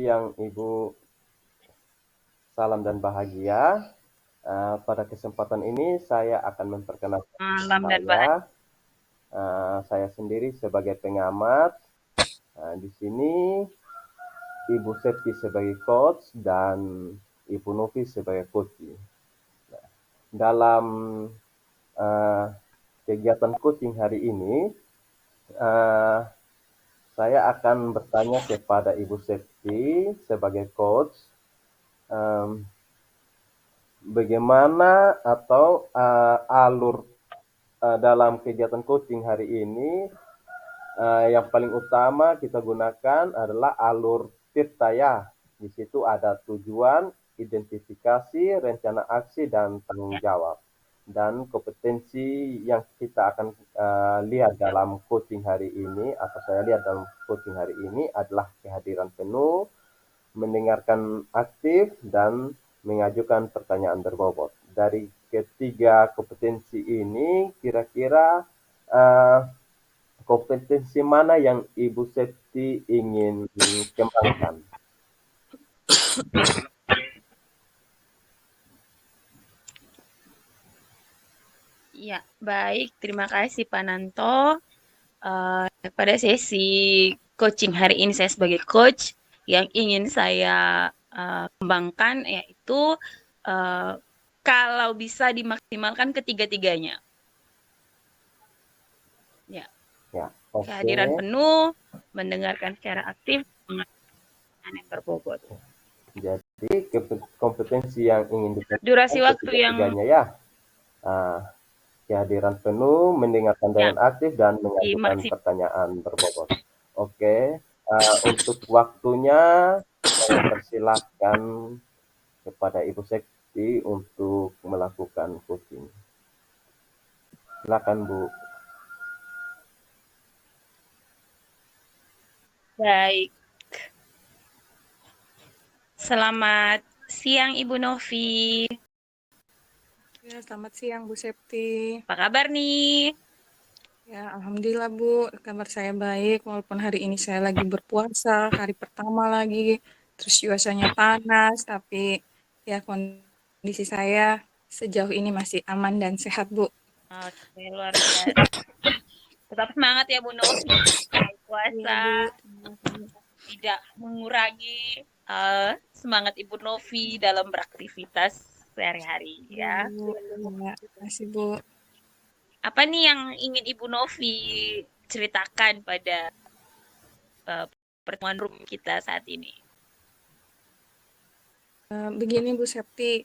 siang Ibu, salam dan bahagia. Pada kesempatan ini saya akan memperkenalkan Malam dan bahagia. saya sendiri sebagai pengamat. Di sini Ibu Septi sebagai coach dan Ibu Novi sebagai coach. Dalam uh, kegiatan coaching hari ini, uh, saya akan bertanya kepada Ibu Septi sebagai coach, bagaimana atau alur dalam kegiatan coaching hari ini. Yang paling utama kita gunakan adalah alur Tirtaya. Di situ ada tujuan, identifikasi, rencana aksi, dan tanggung jawab. Dan kompetensi yang kita akan lihat dalam coaching hari ini, atau saya lihat dalam coaching hari ini adalah kehadiran penuh, mendengarkan aktif, dan mengajukan pertanyaan berbobot. Dari ketiga kompetensi ini, kira-kira kompetensi mana yang Ibu Septi ingin kembangkan? Ya, baik. Terima kasih Pak Nanto. Pada sesi coaching hari ini saya sebagai coach yang ingin saya kembangkan yaitu kalau bisa dimaksimalkan ketiga-tiganya. Ya. Okay. Kehadiran penuh, mendengarkan secara aktif, mengajukan yang berbobot. Jadi kompetensi yang ingin durasi waktu yang ya. Kehadiran penuh, mendengarkan dengan aktif, dan mengajukan pertanyaan berbobot. Oke. Untuk waktunya saya persilahkan kepada Ibu Sekti untuk melakukan coaching. Silakan Bu. Baik. Selamat siang Ibu Novi. Ya, selamat siang Bu Septi. Apa kabar nih? Ya, alhamdulillah Bu, kabar saya baik walaupun hari ini saya lagi berpuasa, hari pertama lagi, terus cuacanya panas, tapi ya kondisi saya sejauh ini masih aman dan sehat Bu. Oke, luar biasa. Tetap semangat ya Bu Novi. Puasa tidak mengurangi semangat Ibu Novi dalam beraktivitas sehari-hari ya. Terima kasih Bu. Apa nih yang ingin Ibu Novi ceritakan pada pertemuan room kita saat ini? Begini Bu Septi,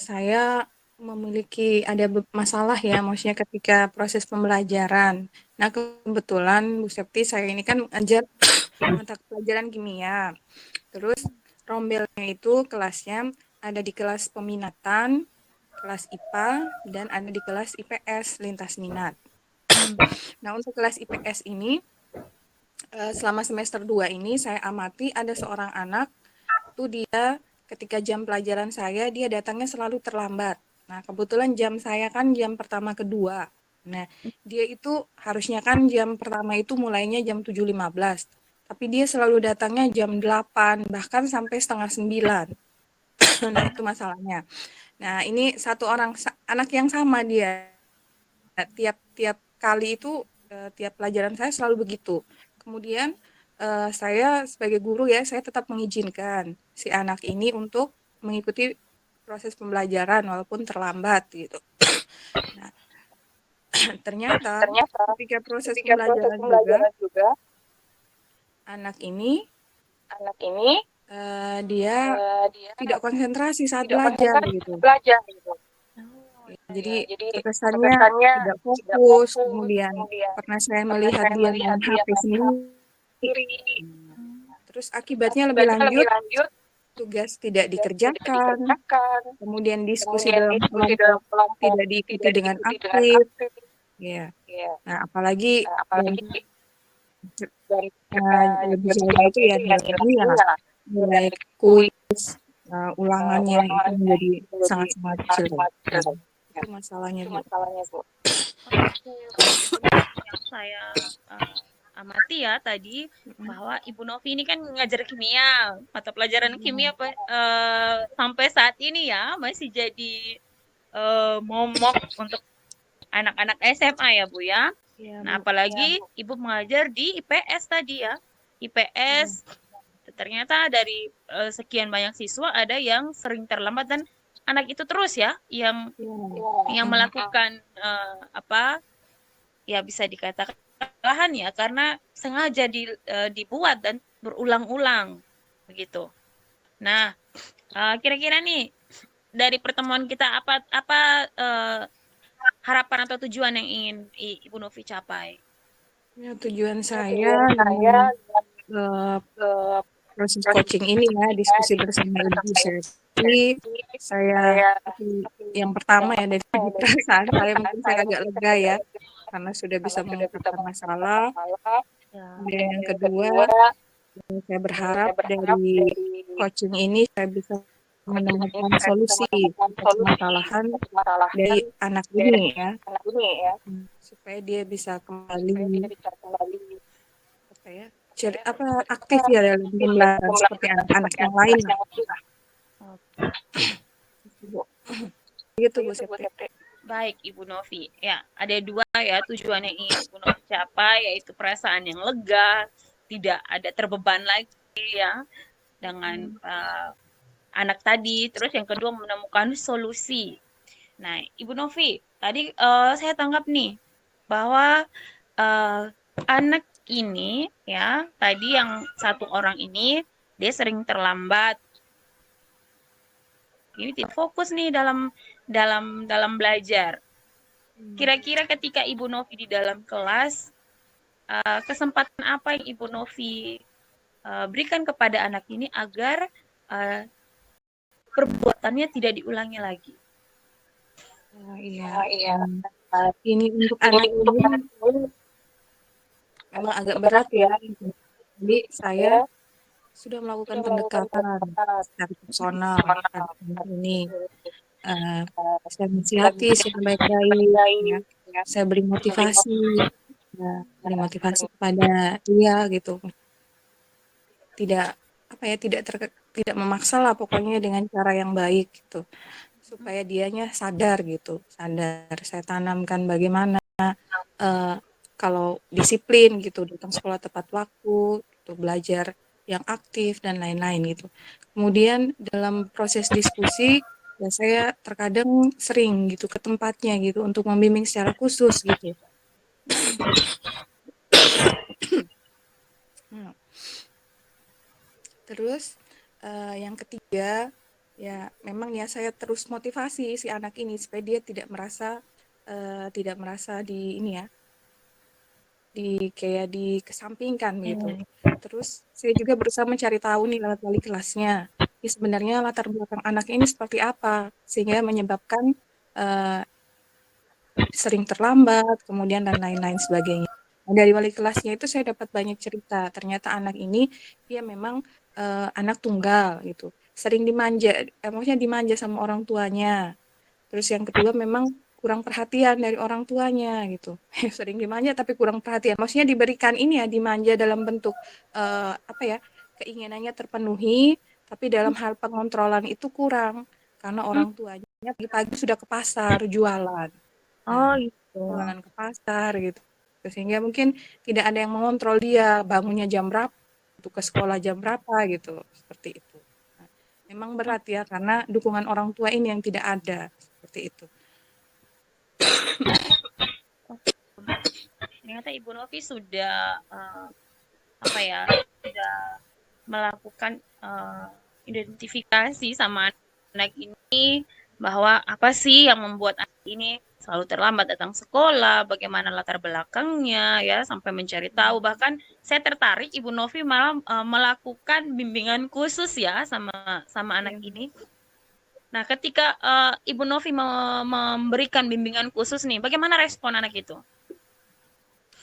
saya memiliki ada masalah ya, maksudnya ketika proses pembelajaran. Nah, kebetulan Bu Septi saya ini kan mengajar mata pelajaran kimia. Terus rombelnya itu kelasnya ada di kelas peminatan, kelas IPA, dan ada di kelas IPS, lintas minat. Nah, untuk kelas IPS ini, selama semester 2 ini saya amati ada seorang anak, tuh dia ketika jam pelajaran saya, dia datangnya selalu terlambat. Nah, kebetulan jam saya kan jam pertama kedua. Nah, dia itu harusnya kan jam pertama itu mulainya jam 7.15. Tapi dia selalu datangnya jam 8, bahkan sampai setengah 9. Nah, itu masalahnya. Nah, ini satu orang anak yang sama dia. Tiap kali itu, tiap pelajaran saya selalu begitu. Kemudian, saya sebagai guru ya, saya tetap mengizinkan si anak ini untuk mengikuti proses pembelajaran walaupun terlambat gitu. Nah, ternyata ketika proses pembelajaran juga anak ini dia tidak konsentrasi saat belajar gitu. Jadi terkesannya tidak fokus, kemudian pernah saya melihat dia main HP sendiri. Terus akibatnya lebih lanjut, tugas tidak dikerjakan, kemudian diskusi dalam kelompok tidak diikuti dengan aktif. Ya. Nah, apalagi lebih jauh itu ya nilai kuis ulangannya itu menjadi sangat-sangat jelek. Itu masalahnya Bu. Yang saya amati ya tadi bahwa Ibu Novi ini kan ngajar kimia, mata pelajaran kimia sampai saat ini ya masih jadi momok untuk anak-anak SMA ya Bu ya. Iya, Nah, Bu. apalagi Ibu mengajar di IPS tadi ya. IPS ternyata dari sekian banyak siswa ada yang sering terlambat dan anak itu terus ya yang melakukan apa ya bisa dikatakan kesalahan ya karena sengaja dibuat dan berulang-ulang begitu. Nah, kira-kira nih dari pertemuan kita apa harapan atau tujuan yang ingin Ibu Novi capai? Ya, tujuan saya dengan proses coaching ini ya, diskusi bersama Ibu Septi, saya yang pertama ya dari segi perasaan saya mungkin saya agak lega ya, karena sudah bisa mengungkapkan masalah. Kemudian yang kedua, saya berharap dari coaching ini saya bisa menemukan solusi atas permasalahan dari anak ini ya, supaya dia bisa kembali aktif ya dalam pembelajaran seperti anak-anak yang lain. Gitu Bu Septi. Baik Ibu Novi, ya ada dua ya tujuan yang ingin Ibu Novi capai, yaitu perasaan yang lega, tidak ada terbeban lagi ya dengan anak tadi, terus yang kedua menemukan solusi. Nah Ibu Novi, tadi saya tanggap nih bahwa anak ini ya tadi yang satu orang ini dia sering terlambat, ini tidak fokus nih dalam belajar. Kira-kira ketika Ibu Novi di dalam kelas, kesempatan apa yang Ibu Novi berikan kepada anak ini agar perbuatannya tidak diulangi lagi? Iya. Ini untuk anak ini memang agak berat ya. Jadi saya sudah melakukan pendekatan secara personal ini. Saya nasihati secara baik-baik, ya. Saya beri motivasi kepada dia gitu. Tidak memaksa lah pokoknya dengan cara yang baik gitu. Supaya dianya sadar gitu. Saya tanamkan bagaimana kalau disiplin gitu, datang sekolah tepat waktu, gitu, belajar yang aktif dan lain-lain gitu. Kemudian dalam proses diskusi ya saya terkadang sering gitu ke tempatnya gitu untuk membimbing secara khusus gitu. Terus yang ketiga ya memang ya saya terus motivasi si anak ini supaya dia tidak merasa di ini ya dikesampingkan gitu. Terus saya juga berusaha mencari tahu nih lewat wali kelasnya. Ini sebenarnya latar belakang anak ini seperti apa sehingga menyebabkan sering terlambat, kemudian dan lain-lain sebagainya. Nah, dari wali kelasnya itu saya dapat banyak cerita. Ternyata anak ini dia memang anak tunggal gitu. Sering dimanja sama orang tuanya. Terus yang kedua memang kurang perhatian dari orang tuanya gitu. Sering dimanja tapi kurang perhatian. Maksudnya diberikan ini ya dimanja dalam bentuk keinginannya terpenuhi, tapi dalam hal pengontrolan itu kurang karena orang tuanya pagi-pagi sudah ke pasar jualan. Jualan ke pasar gitu. Sehingga mungkin tidak ada yang mengontrol dia bangunnya jam berapa, untuk ke sekolah jam berapa gitu. Seperti itu. Nah, memang berat ya karena dukungan orang tua ini yang tidak ada. Seperti itu. Ternyata Ibu Novi sudah sudah melakukan identifikasi sama anak ini bahwa apa sih yang membuat anak ini selalu terlambat datang sekolah, bagaimana latar belakangnya ya sampai mencari tahu. Bahkan saya tertarik Ibu Novi malah melakukan bimbingan khusus ya sama anak ini. Nah, ketika Ibu Novi memberikan bimbingan khusus nih, bagaimana respon anak itu?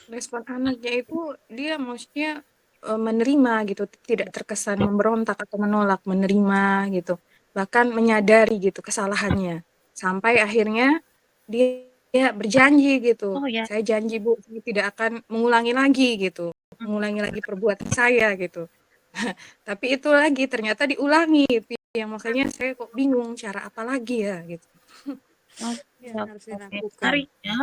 Respon anaknya itu dia maksudnya menerima gitu, tidak terkesan memberontak atau menolak, menerima gitu. Bahkan menyadari gitu kesalahannya. Sampai akhirnya dia berjanji gitu. Oh ya. Saya janji Bu, saya tidak akan mengulangi lagi gitu. mengulangi lagi perbuatan saya gitu. Tapi itu lagi ternyata diulangi gitu, yang makanya saya kok bingung cara apa lagi ya gitu Oke, yang oke, harus oke. dilakukan. Menarik ya.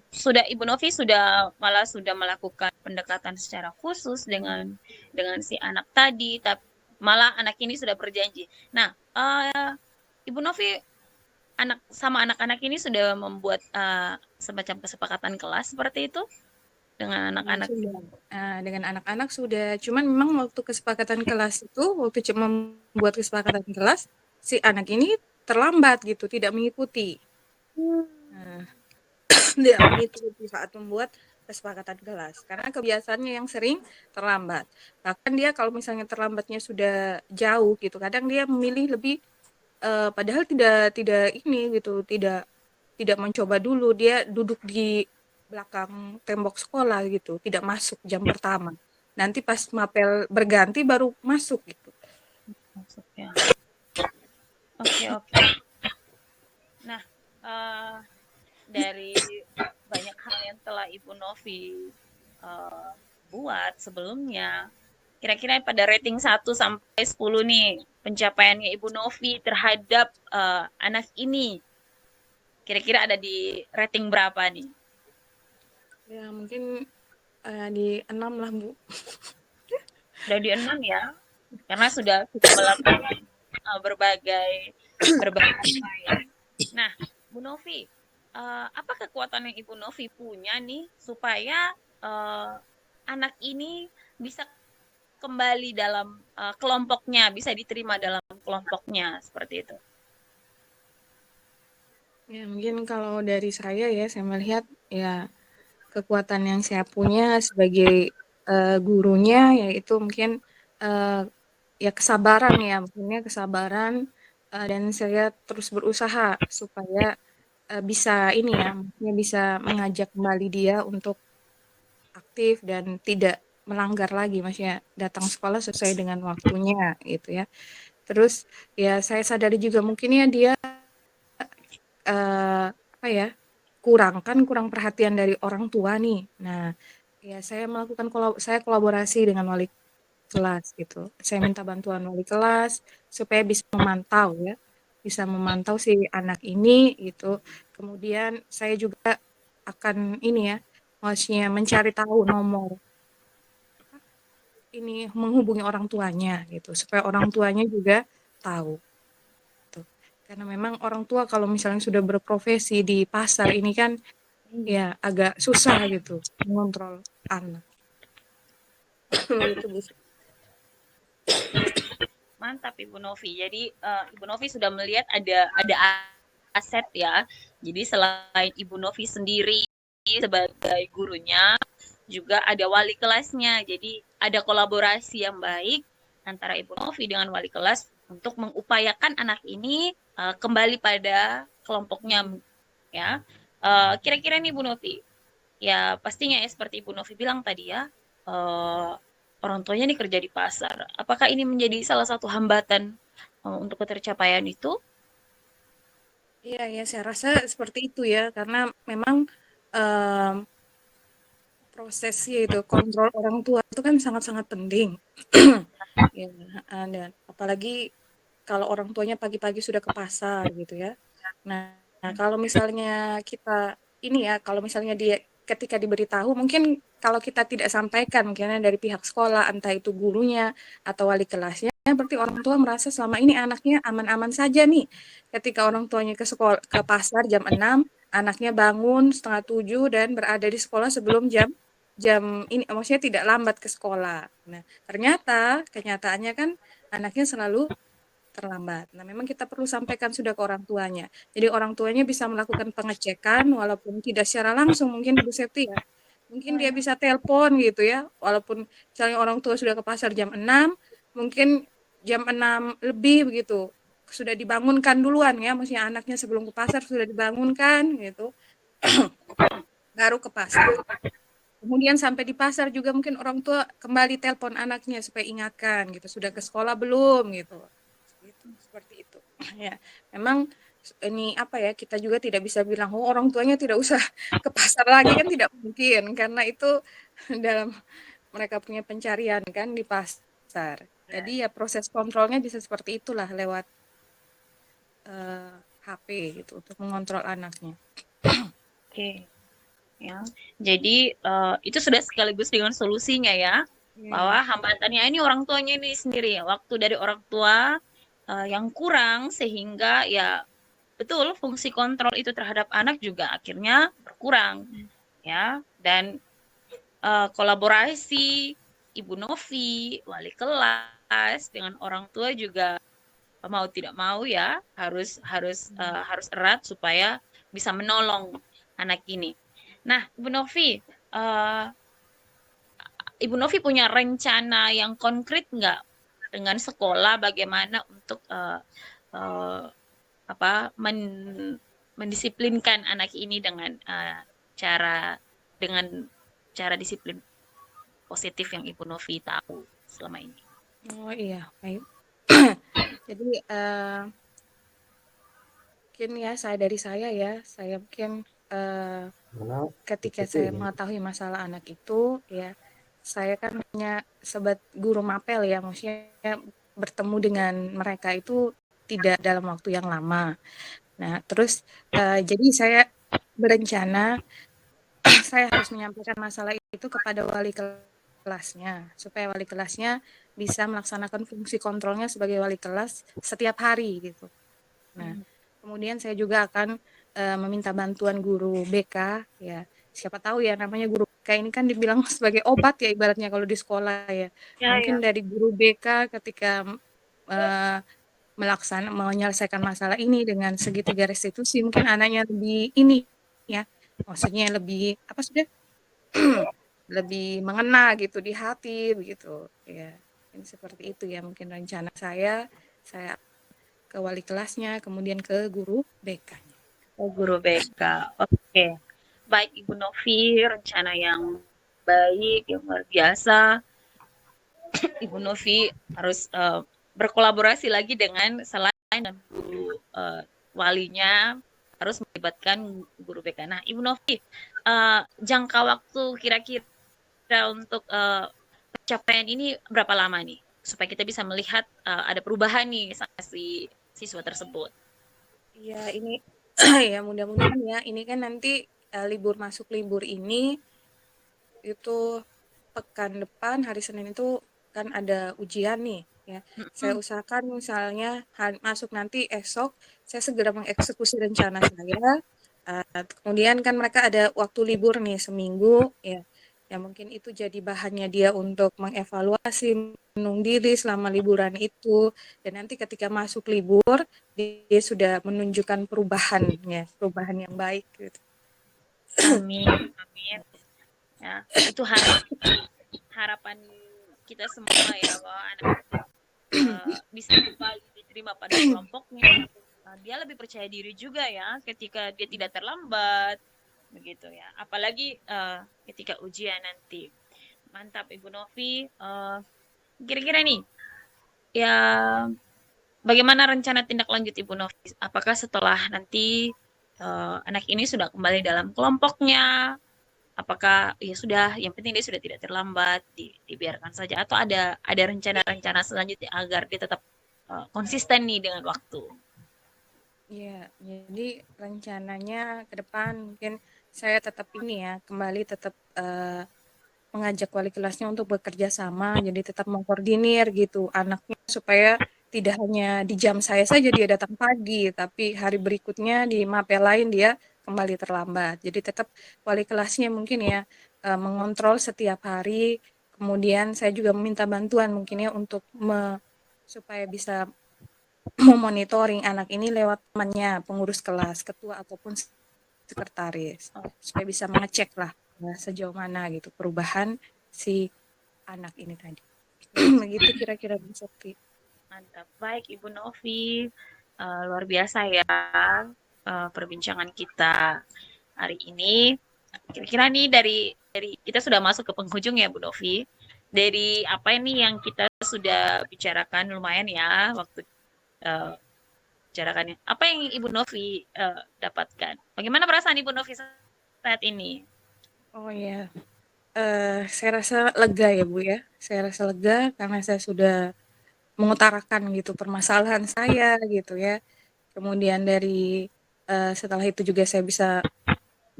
Sudah Ibu Novi sudah melakukan pendekatan secara khusus dengan si anak tadi, tapi malah anak ini sudah berjanji. Nah, Ibu Novi sama anak-anak ini sudah membuat semacam kesepakatan kelas seperti itu dengan Ya, anak-anak. sudah. Dengan anak-anak sudah, cuman memang waktu kesepakatan kelas itu, waktu membuat kesepakatan kelas, si anak ini terlambat gitu, tidak mengikuti. Hmm. Nah, tidak mengikuti saat membuat kesepakatan kelas, karena kebiasaannya yang sering terlambat. Bahkan dia kalau misalnya terlambatnya sudah jauh gitu, kadang dia memilih lebih, padahal tidak ini gitu, tidak mencoba dulu, dia duduk di belakang tembok sekolah gitu, tidak masuk jam pertama. Nanti pas mapel berganti baru masuk gitu. Maksudnya. Oke, oke. Nah, eh, dari banyak hal yang telah Ibu Novi eh, buat sebelumnya, kira-kira pada rating 1 sampai 10 nih, pencapaiannya Ibu Novi terhadap anak ini, kira-kira ada di rating berapa nih? Ya mungkin di 6 lah Bu. Udah di 6 ya, karena sudah melakukan berbagai upaya. Nah, Bu Novi, apa kekuatan yang Ibu Novi punya nih supaya eh, anak ini bisa kembali dalam kelompoknya, bisa diterima dalam kelompoknya seperti itu? Ya mungkin kalau dari saya melihat ya kekuatan yang saya punya sebagai gurunya yaitu mungkin eh, ya kesabaran ya, maksudnya kesabaran, dan saya terus berusaha supaya bisa ini ya, maksudnya bisa mengajak kembali dia untuk aktif dan tidak melanggar lagi, maksudnya datang sekolah sesuai dengan waktunya gitu ya. Terus ya saya sadari juga mungkin ya dia apa ya, kurang perhatian dari orang tua nih. Nah, ya saya kolaborasi dengan wali kelas gitu. Saya minta bantuan wali kelas supaya bisa memantau ya, bisa memantau si anak ini gitu. Kemudian saya juga akan ini ya, maksudnya mencari tahu nomor ini, menghubungi orang tuanya gitu, supaya orang tuanya juga tahu gitu. Karena memang orang tua kalau misalnya sudah berprofesi di pasar ini kan ya agak susah gitu mengontrol anak. Itu bisa. Mantap Ibu Novi. Jadi Ibu Novi sudah melihat ada aset ya. Jadi selain Ibu Novi sendiri sebagai gurunya, juga ada wali kelasnya. Jadi ada kolaborasi yang baik antara Ibu Novi dengan wali kelas untuk mengupayakan anak ini kembali pada kelompoknya ya. Kira-kira nih Bu Novi, ya pastinya ya seperti Ibu Novi bilang tadi ya, orang tuanya nih kerja di pasar. Apakah ini menjadi salah satu hambatan untuk ketercapaian itu? Iya ya, saya rasa seperti itu ya, karena memang em, prosesnya itu kontrol orang tua itu kan sangat-sangat penting. Ya, dan apalagi kalau orang tuanya pagi-pagi sudah ke pasar gitu ya. Nah, kalau misalnya kita ini ya, kalau misalnya dia ketika diberitahu, mungkin kalau kita tidak sampaikan, mungkin dari pihak sekolah, entah itu gurunya atau wali kelasnya, berarti orang tua merasa selama ini anaknya aman-aman saja nih. Ketika orang tuanya ke sekolah, ke pasar jam 6, anaknya bangun setengah 7 dan berada di sekolah sebelum jam jam ini, maksudnya tidak lambat ke sekolah. Nah, ternyata kenyataannya kan anaknya selalu terlambat. Nah, memang kita perlu sampaikan sudah ke orang tuanya. Jadi orang tuanya bisa melakukan pengecekan walaupun tidak secara langsung mungkin Bu Septi ya. Mungkin dia bisa telepon gitu ya. Walaupun misalnya orang tua sudah ke pasar jam 6, mungkin jam 6 lebih begitu. Sudah dibangunkan duluan ya, maksudnya anaknya sebelum ke pasar sudah dibangunkan gitu. Baru ke pasar. Kemudian sampai di pasar juga mungkin orang tua kembali telepon anaknya supaya ingatkan gitu, sudah ke sekolah belum gitu. Seperti itu. Ya, memang ini apa ya, kita juga tidak bisa bilang, oh orang tuanya tidak usah ke pasar lagi, kan tidak mungkin, karena itu dalam mereka punya pencarian kan di pasar. Jadi ya proses kontrolnya bisa seperti itulah lewat HP gitu untuk mengontrol anaknya. Oke, ya. Jadi itu sudah sekaligus dengan solusinya ya, bahwa Iya. hambatannya ini orang tuanya ini sendiri, waktu dari orang tua yang kurang sehingga ya betul fungsi kontrol itu terhadap anak juga akhirnya berkurang ya. Dan kolaborasi Ibu Novi, wali kelas dengan orang tua juga mau tidak mau ya harus erat supaya bisa menolong anak ini. Nah, Ibu Novi punya rencana yang konkret nggak dengan sekolah bagaimana untuk mendisiplinkan anak ini dengan cara disiplin positif yang Ibu Novi tahu selama ini? Oh iya, baik. Jadi mungkin ya saya mungkin ketika saya mengetahui masalah anak itu ya, saya kan punya sobat guru mapel ya, maksudnya bertemu dengan mereka itu tidak dalam waktu yang lama. Nah, terus jadi saya berencana saya harus menyampaikan masalah itu kepada wali kelasnya, supaya wali kelasnya bisa melaksanakan fungsi kontrolnya sebagai wali kelas setiap hari gitu. Nah, kemudian saya juga akan meminta bantuan guru BK ya. Siapa tahu ya namanya guru BK ini kan dibilang sebagai obat ya ibaratnya kalau di sekolah ya. Ya, ya. Mungkin dari guru BK ketika menyelesaikan masalah ini dengan segitiga restitusi mungkin anaknya lebih ini ya. Maksudnya lebih apa sudah lebih mengena gitu di hati begitu ya. Ini seperti itu ya mungkin rencana saya ke wali kelasnya, kemudian ke guru BK-nya. Oh, guru BK. Oke. Baik, Ibu Novi, rencana yang baik, yang luar biasa. Ibu Novi harus berkolaborasi lagi dengan selain guru walinya, harus melibatkan guru BK. Nah, Ibu Novi, jangka waktu kira-kira untuk pencapaian ini berapa lama nih? Supaya kita bisa melihat ada perubahan nih sama si siswa tersebut. Iya, ini ya mudah-mudahan ya. Ini kan nanti masuk libur ini itu pekan depan hari Senin itu kan ada ujian nih ya. Saya usahakan misalnya masuk nanti esok saya segera mengeksekusi rencana saya. Kemudian kan mereka ada waktu libur nih seminggu ya. Ya mungkin itu jadi bahannya dia untuk mengevaluasi, menung diri selama liburan itu. Dan nanti ketika masuk libur dia sudah menunjukkan perubahan yang baik gitu. Amin, amin. Ya, itu harapan kita semua ya, bahwa anak bisa kembali diterima pada kelompoknya. Dia lebih percaya diri juga ya ketika dia tidak terlambat begitu ya. Apalagi ketika ujian nanti. Mantap Ibu Novi. Kira-kira nih ya, bagaimana rencana tindak lanjut Ibu Novi? Apakah setelah nanti anak ini sudah kembali dalam kelompoknya, apakah ya sudah, yang penting dia sudah tidak terlambat, dibiarkan saja, atau ada rencana-rencana selanjutnya agar dia tetap konsisten nih dengan waktu? Ya, jadi rencananya ke depan mungkin saya tetap kembali tetap mengajak wali kelasnya untuk bekerja sama, jadi tetap mengkoordinir gitu anaknya supaya tidak hanya di jam saya saja dia datang pagi, tapi hari berikutnya di mapel lain dia kembali terlambat. Jadi tetap wali kelasnya mungkin ya mengontrol setiap hari. Kemudian saya juga meminta bantuan mungkin ya untuk supaya bisa memonitoring anak ini lewat temannya, pengurus kelas, ketua ataupun sekretaris, supaya bisa mengecek lah sejauh mana gitu perubahan si anak ini tadi. Begitu kira-kira Bu Sofie. Mantap. Baik Ibu Novi, luar biasa ya perbincangan kita hari ini. Kira-kira nih dari kita sudah masuk ke penghujung ya Bu Novi. Dari apa ini yang kita sudah bicarakan lumayan ya waktu bicarakannya. Apa yang Ibu Novi dapatkan? Bagaimana perasaan Ibu Novi saat ini? Oh ya, saya rasa lega ya Bu ya. Saya rasa lega karena saya sudah mengutarakan gitu permasalahan saya gitu ya. Kemudian dari setelah itu juga saya bisa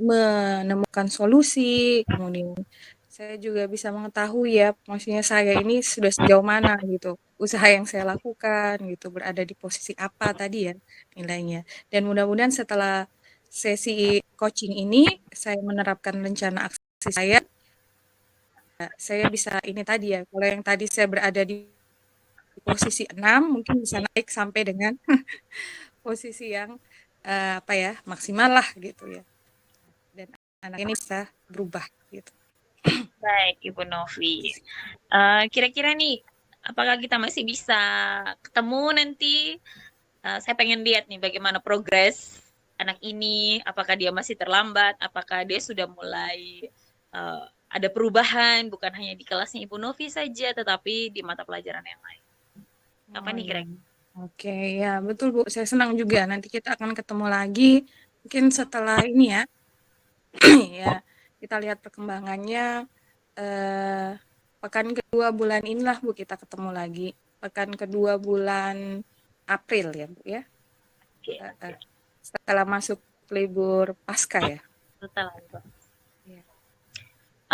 menemukan solusi, kemudian saya juga bisa mengetahui ya, maksudnya saya ini sudah sejauh mana gitu, usaha yang saya lakukan gitu, berada di posisi apa tadi ya nilainya. Dan mudah-mudahan setelah sesi coaching ini, saya menerapkan rencana aksi saya bisa ini tadi ya, kalau yang tadi saya berada di posisi 6, mungkin bisa naik sampai dengan posisi yang apa ya, maksimal lah gitu ya. Dan anak ini bisa berubah gitu. Baik, Ibu Novi. Kira-kira nih, apakah kita masih bisa ketemu nanti? Saya pengen lihat nih bagaimana progres anak ini, apakah dia masih terlambat, apakah dia sudah mulai ada perubahan, bukan hanya di kelasnya Ibu Novi saja, tetapi di mata pelajaran yang lain. Apa Oh nih iya. kira-kira? Oke, ya betul Bu. Saya senang juga. Nanti kita akan ketemu lagi. Mungkin setelah ini ya, ya kita lihat perkembangannya. Eh, pekan kedua bulan inilah Bu kita ketemu lagi. Pekan kedua bulan April ya Bu ya. Oke, Eh, setelah masuk libur Pasca ya. setelah itu. Iya.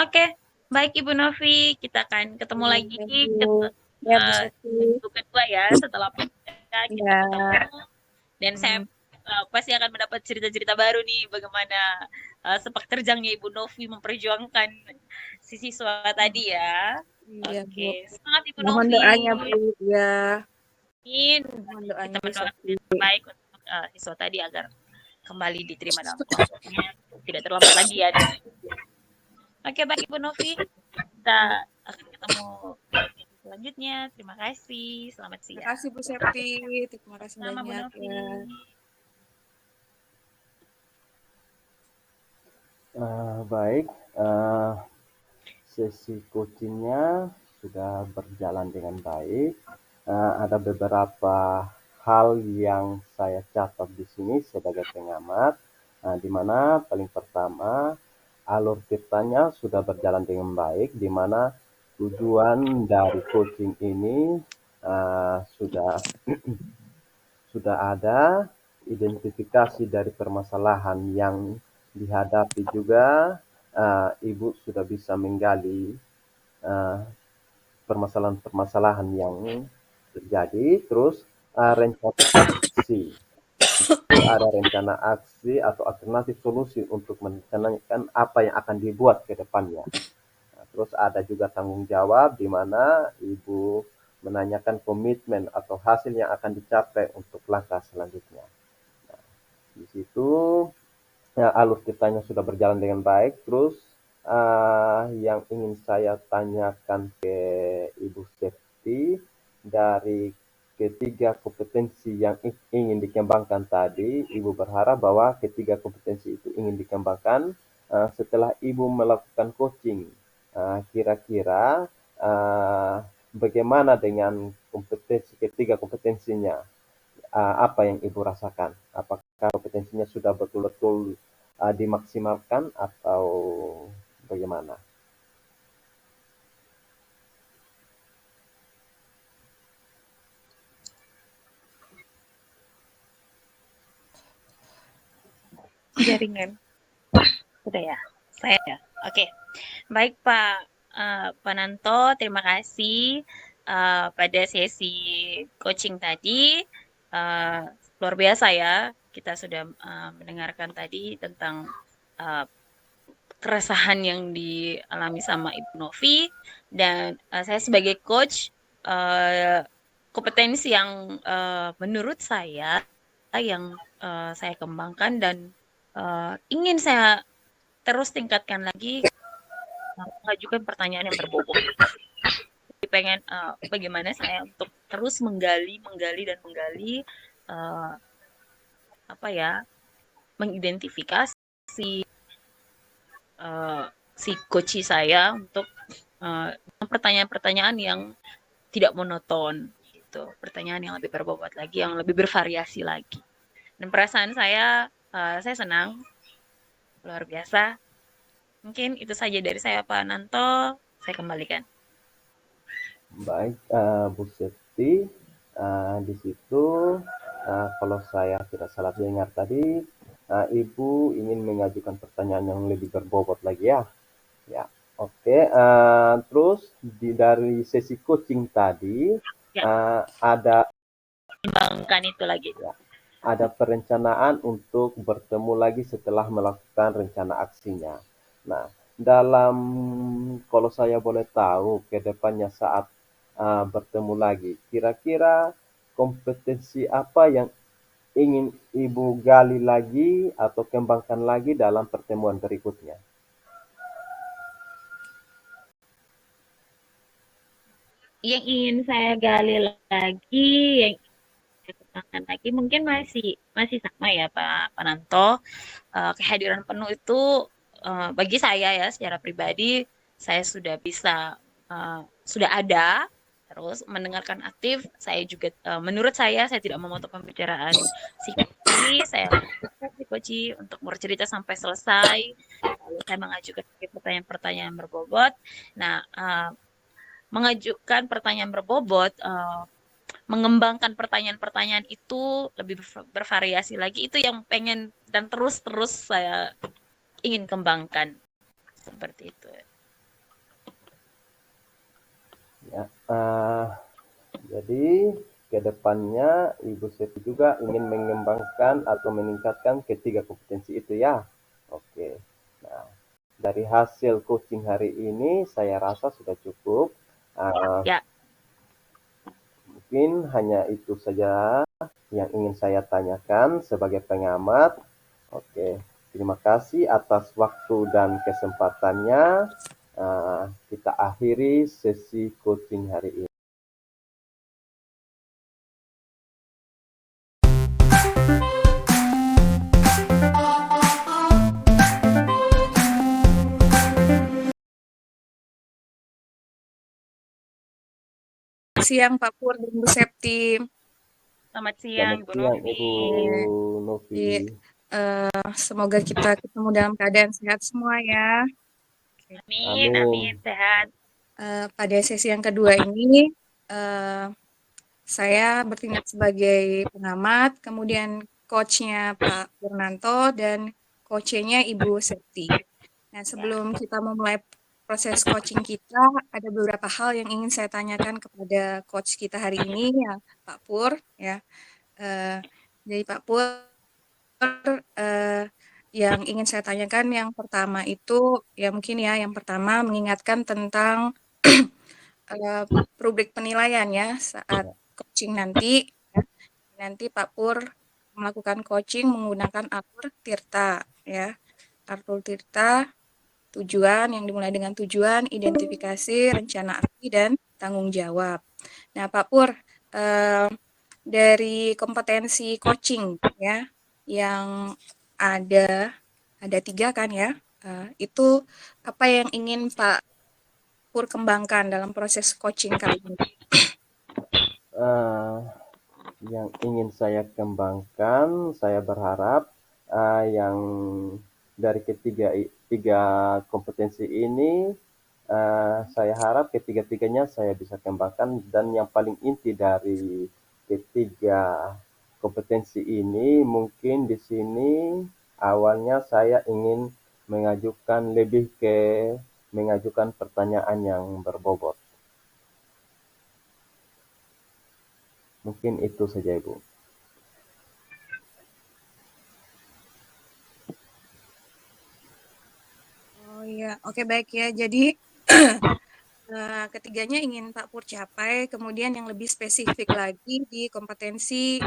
Oke, baik Ibu Novi, kita akan ketemu Iya, lagi Bu. Ya Bu Septi. minggu kedua ya setelah kita Ya. ketemu. Dan saya pasti akan mendapat cerita-cerita baru nih bagaimana sepak terjangnya Ibu Novi memperjuangkan si siswa tadi ya. Iya Bu. Oke, semangat Ibu Mohon Novi. doanya Bu. Ya. Amin. Mohon Kita doanya Bu mendoakan Septi. yang terbaik untuk siswa tadi agar kembali diterima dalam kelompoknya, tidak terlambat lagi ya. Oke, baik Ibu Novi, kita akan ketemu selanjutnya. Terima kasih. Selamat Terima siang. kasih Bu Septi. Terima kasih Sama Bu banyak Novi. ya. Baik, sesi coachingnya sudah berjalan dengan baik. Ada beberapa hal yang saya catat di sini sebagai pengamat, di mana paling pertama alur ceritanya sudah berjalan dengan baik, di mana tujuan dari coaching ini sudah sudah ada identifikasi dari permasalahan yang dihadapi juga. Ibu sudah bisa menggali permasalahan-permasalahan yang terjadi, terus rencana aksi. Ada rencana aksi atau alternatif solusi untuk merencanakan apa yang akan dibuat ke depannya. Terus ada juga tanggung jawab di mana Ibu menanyakan komitmen atau hasil yang akan dicapai untuk langkah selanjutnya. Di situ ya, alur ceritanya sudah berjalan dengan baik. Terus yang ingin saya tanyakan ke Ibu Septi, dari ketiga kompetensi yang ingin dikembangkan tadi, Ibu berharap bahwa ketiga kompetensi itu ingin dikembangkan setelah Ibu melakukan coaching. Kira-kira bagaimana dengan ketiga kompetensinya? Apa yang Ibu rasakan? Apakah kompetensinya sudah betul-betul dimaksimalkan atau bagaimana? Jaringan. Sudah ya? Saya ya? Oke. Baik Pak Pananto, terima kasih pada sesi coaching tadi. Luar biasa ya, kita sudah mendengarkan tadi tentang keresahan yang dialami sama Ibu Novi. Dan saya sebagai coach, kompetensi yang menurut saya yang saya kembangkan dan ingin saya terus tingkatkan lagi, mengajukan pertanyaan yang berbobot. Jadi pengen bagaimana saya untuk terus menggali dan menggali apa ya, mengidentifikasi si coach saya untuk pertanyaan-pertanyaan yang tidak monoton. gitu. Pertanyaan yang lebih berbobot lagi, yang lebih bervariasi lagi. Dan perasaan saya senang, luar biasa. Mungkin itu saja dari saya, Pak Nanto. Saya kembalikan. Baik, Bu Septi, di situ kalau saya tidak salah dengar tadi, Ibu ingin mengajukan pertanyaan yang lebih berbobot lagi ya? Ya, oke. Terus dari sesi coaching tadi, Ya. ada Timbangkan itu lagi. ya, ada perencanaan untuk bertemu lagi setelah melakukan rencana aksinya. Nah, dalam kalau saya boleh tahu ke depannya saat bertemu lagi, kira-kira kompetensi apa yang ingin Ibu gali lagi atau kembangkan lagi dalam pertemuan berikutnya? Yang ingin saya gali lagi, yang ingin saya kembangkan lagi, mungkin masih sama ya Pak Nanto. Kehadiran penuh itu bagi saya ya secara pribadi, saya sudah bisa sudah ada, terus mendengarkan aktif. Saya juga menurut saya tidak memotong pembicaraan si Koci. Saya mendengarkan si Koci untuk bercerita sampai selesai. Lalu saya mengajukan pertanyaan-pertanyaan berbobot. Nah, mengajukan pertanyaan berbobot, mengembangkan pertanyaan-pertanyaan itu lebih bervariasi lagi, itu yang pengen dan terus saya ingin kembangkan seperti itu. Ya, jadi ke depannya Ibu Sepi juga ingin mengembangkan atau meningkatkan ketiga kompetensi itu ya. Oke. Nah, dari hasil coaching hari ini saya rasa sudah cukup. Ya, Mungkin hanya itu saja yang ingin saya tanyakan sebagai pengamat. Oke, terima kasih atas waktu dan kesempatannya. Kita akhiri sesi coaching hari ini. Siang Pak Pur dan Bu Septi. selamat siang Selamat Ibu siang Novi. Ibu Novi. Semoga kita ketemu dalam keadaan sehat semua ya. Amin, Amin. amin, sehat. Pada sesi yang kedua ini, saya bertindak sebagai pengamat, kemudian coachnya Pak Purnanto dan coachnya Ibu Septi. Nah, sebelum kita memulai proses coaching kita, ada beberapa hal yang ingin saya tanyakan kepada coach kita hari ini, ya Pak Pur. Ya, jadi Pak Pur, yang ingin saya tanyakan yang pertama itu, ya mungkin ya, yang pertama mengingatkan tentang rubrik penilaian ya saat coaching nanti. Ya. Nanti Pak Pur melakukan coaching menggunakan Arthur Tirta ya. Arthur Tirta, tujuan yang dimulai dengan tujuan, identifikasi, rencana aksi, dan tanggung jawab. Nah, Pak Pur, dari kompetensi coaching ya yang ada 3 kan ya, itu apa yang ingin Pak Pur kembangkan dalam proses coaching kali ini? Yang ingin saya kembangkan, saya berharap yang dari tiga kompetensi ini, saya harap ketiga-tiganya saya bisa kembangkan, dan yang paling inti dari ketiga kompetensi ini mungkin di sini awalnya saya ingin mengajukan pertanyaan yang berbobot. Mungkin itu saja Ibu. Oh iya, oke baik ya. Jadi ketiganya ingin Pak Pur capai, kemudian yang lebih spesifik lagi di kompetensi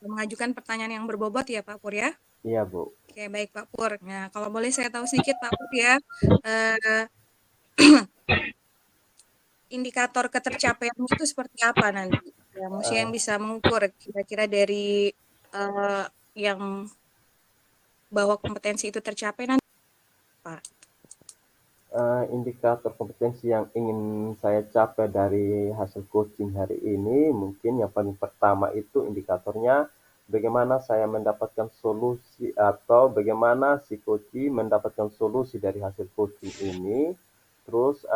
mengajukan pertanyaan yang berbobot ya Pak Pur ya. Iya Bu. Oke baik Pak Pur. Nah kalau boleh saya tahu sedikit Pak Pur ya, eh, indikator ketercapaiannya itu seperti apa nanti? Ya, maksudnya yang bisa mengukur kira-kira dari yang bahwa kompetensi itu tercapai nanti Pak. indikator kompetensi yang ingin saya capai dari hasil coaching hari ini, mungkin yang paling pertama itu indikatornya bagaimana saya mendapatkan solusi atau bagaimana si coach mendapatkan solusi dari hasil coaching ini. Terus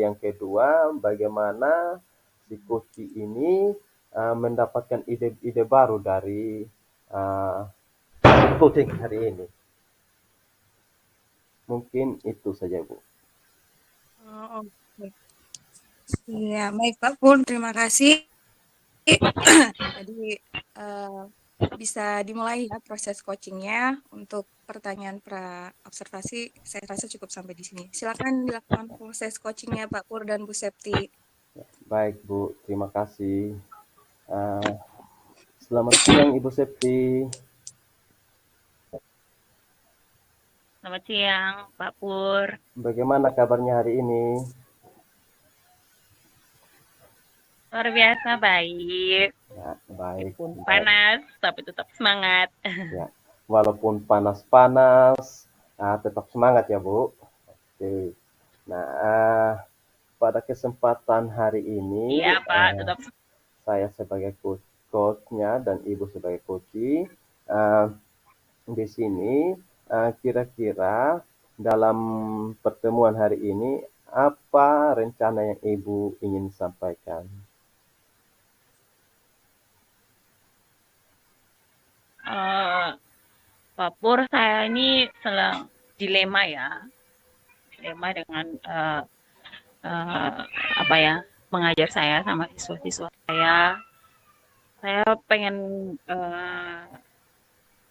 yang kedua, bagaimana si coach ini mendapatkan ide-ide baru dari uh, coaching hari ini. Mungkin itu saja, Bu. Oh, oke. Iya, baik Pak Pur, terima kasih. Jadi bisa dimulai ya proses coachingnya. Untuk pertanyaan pra observasi, saya rasa cukup sampai di sini. Silakan dilakukan proses coachingnya Pak Pur dan Bu Septi. Baik, Bu. Terima kasih. Uh, Selamat siang, Ibu Septi. Selamat siang, Pak Pur. Bagaimana kabarnya hari ini? Luar biasa baik. Ya, baik. Meskipun panas, tapi tetap semangat. Ya, walaupun panas-panas, tetap semangat ya, Bu. Oke. Nah, pada kesempatan hari ini, Iya, Pak, tetap saya sebagai coach-nya dan Ibu sebagai coach, di sini kira-kira dalam pertemuan hari ini apa rencana yang Ibu ingin sampaikan? Pak Pur, saya ini sedang dilema ya. Dilema dengan apa ya, mengajar saya sama siswa-siswa saya. Saya pengen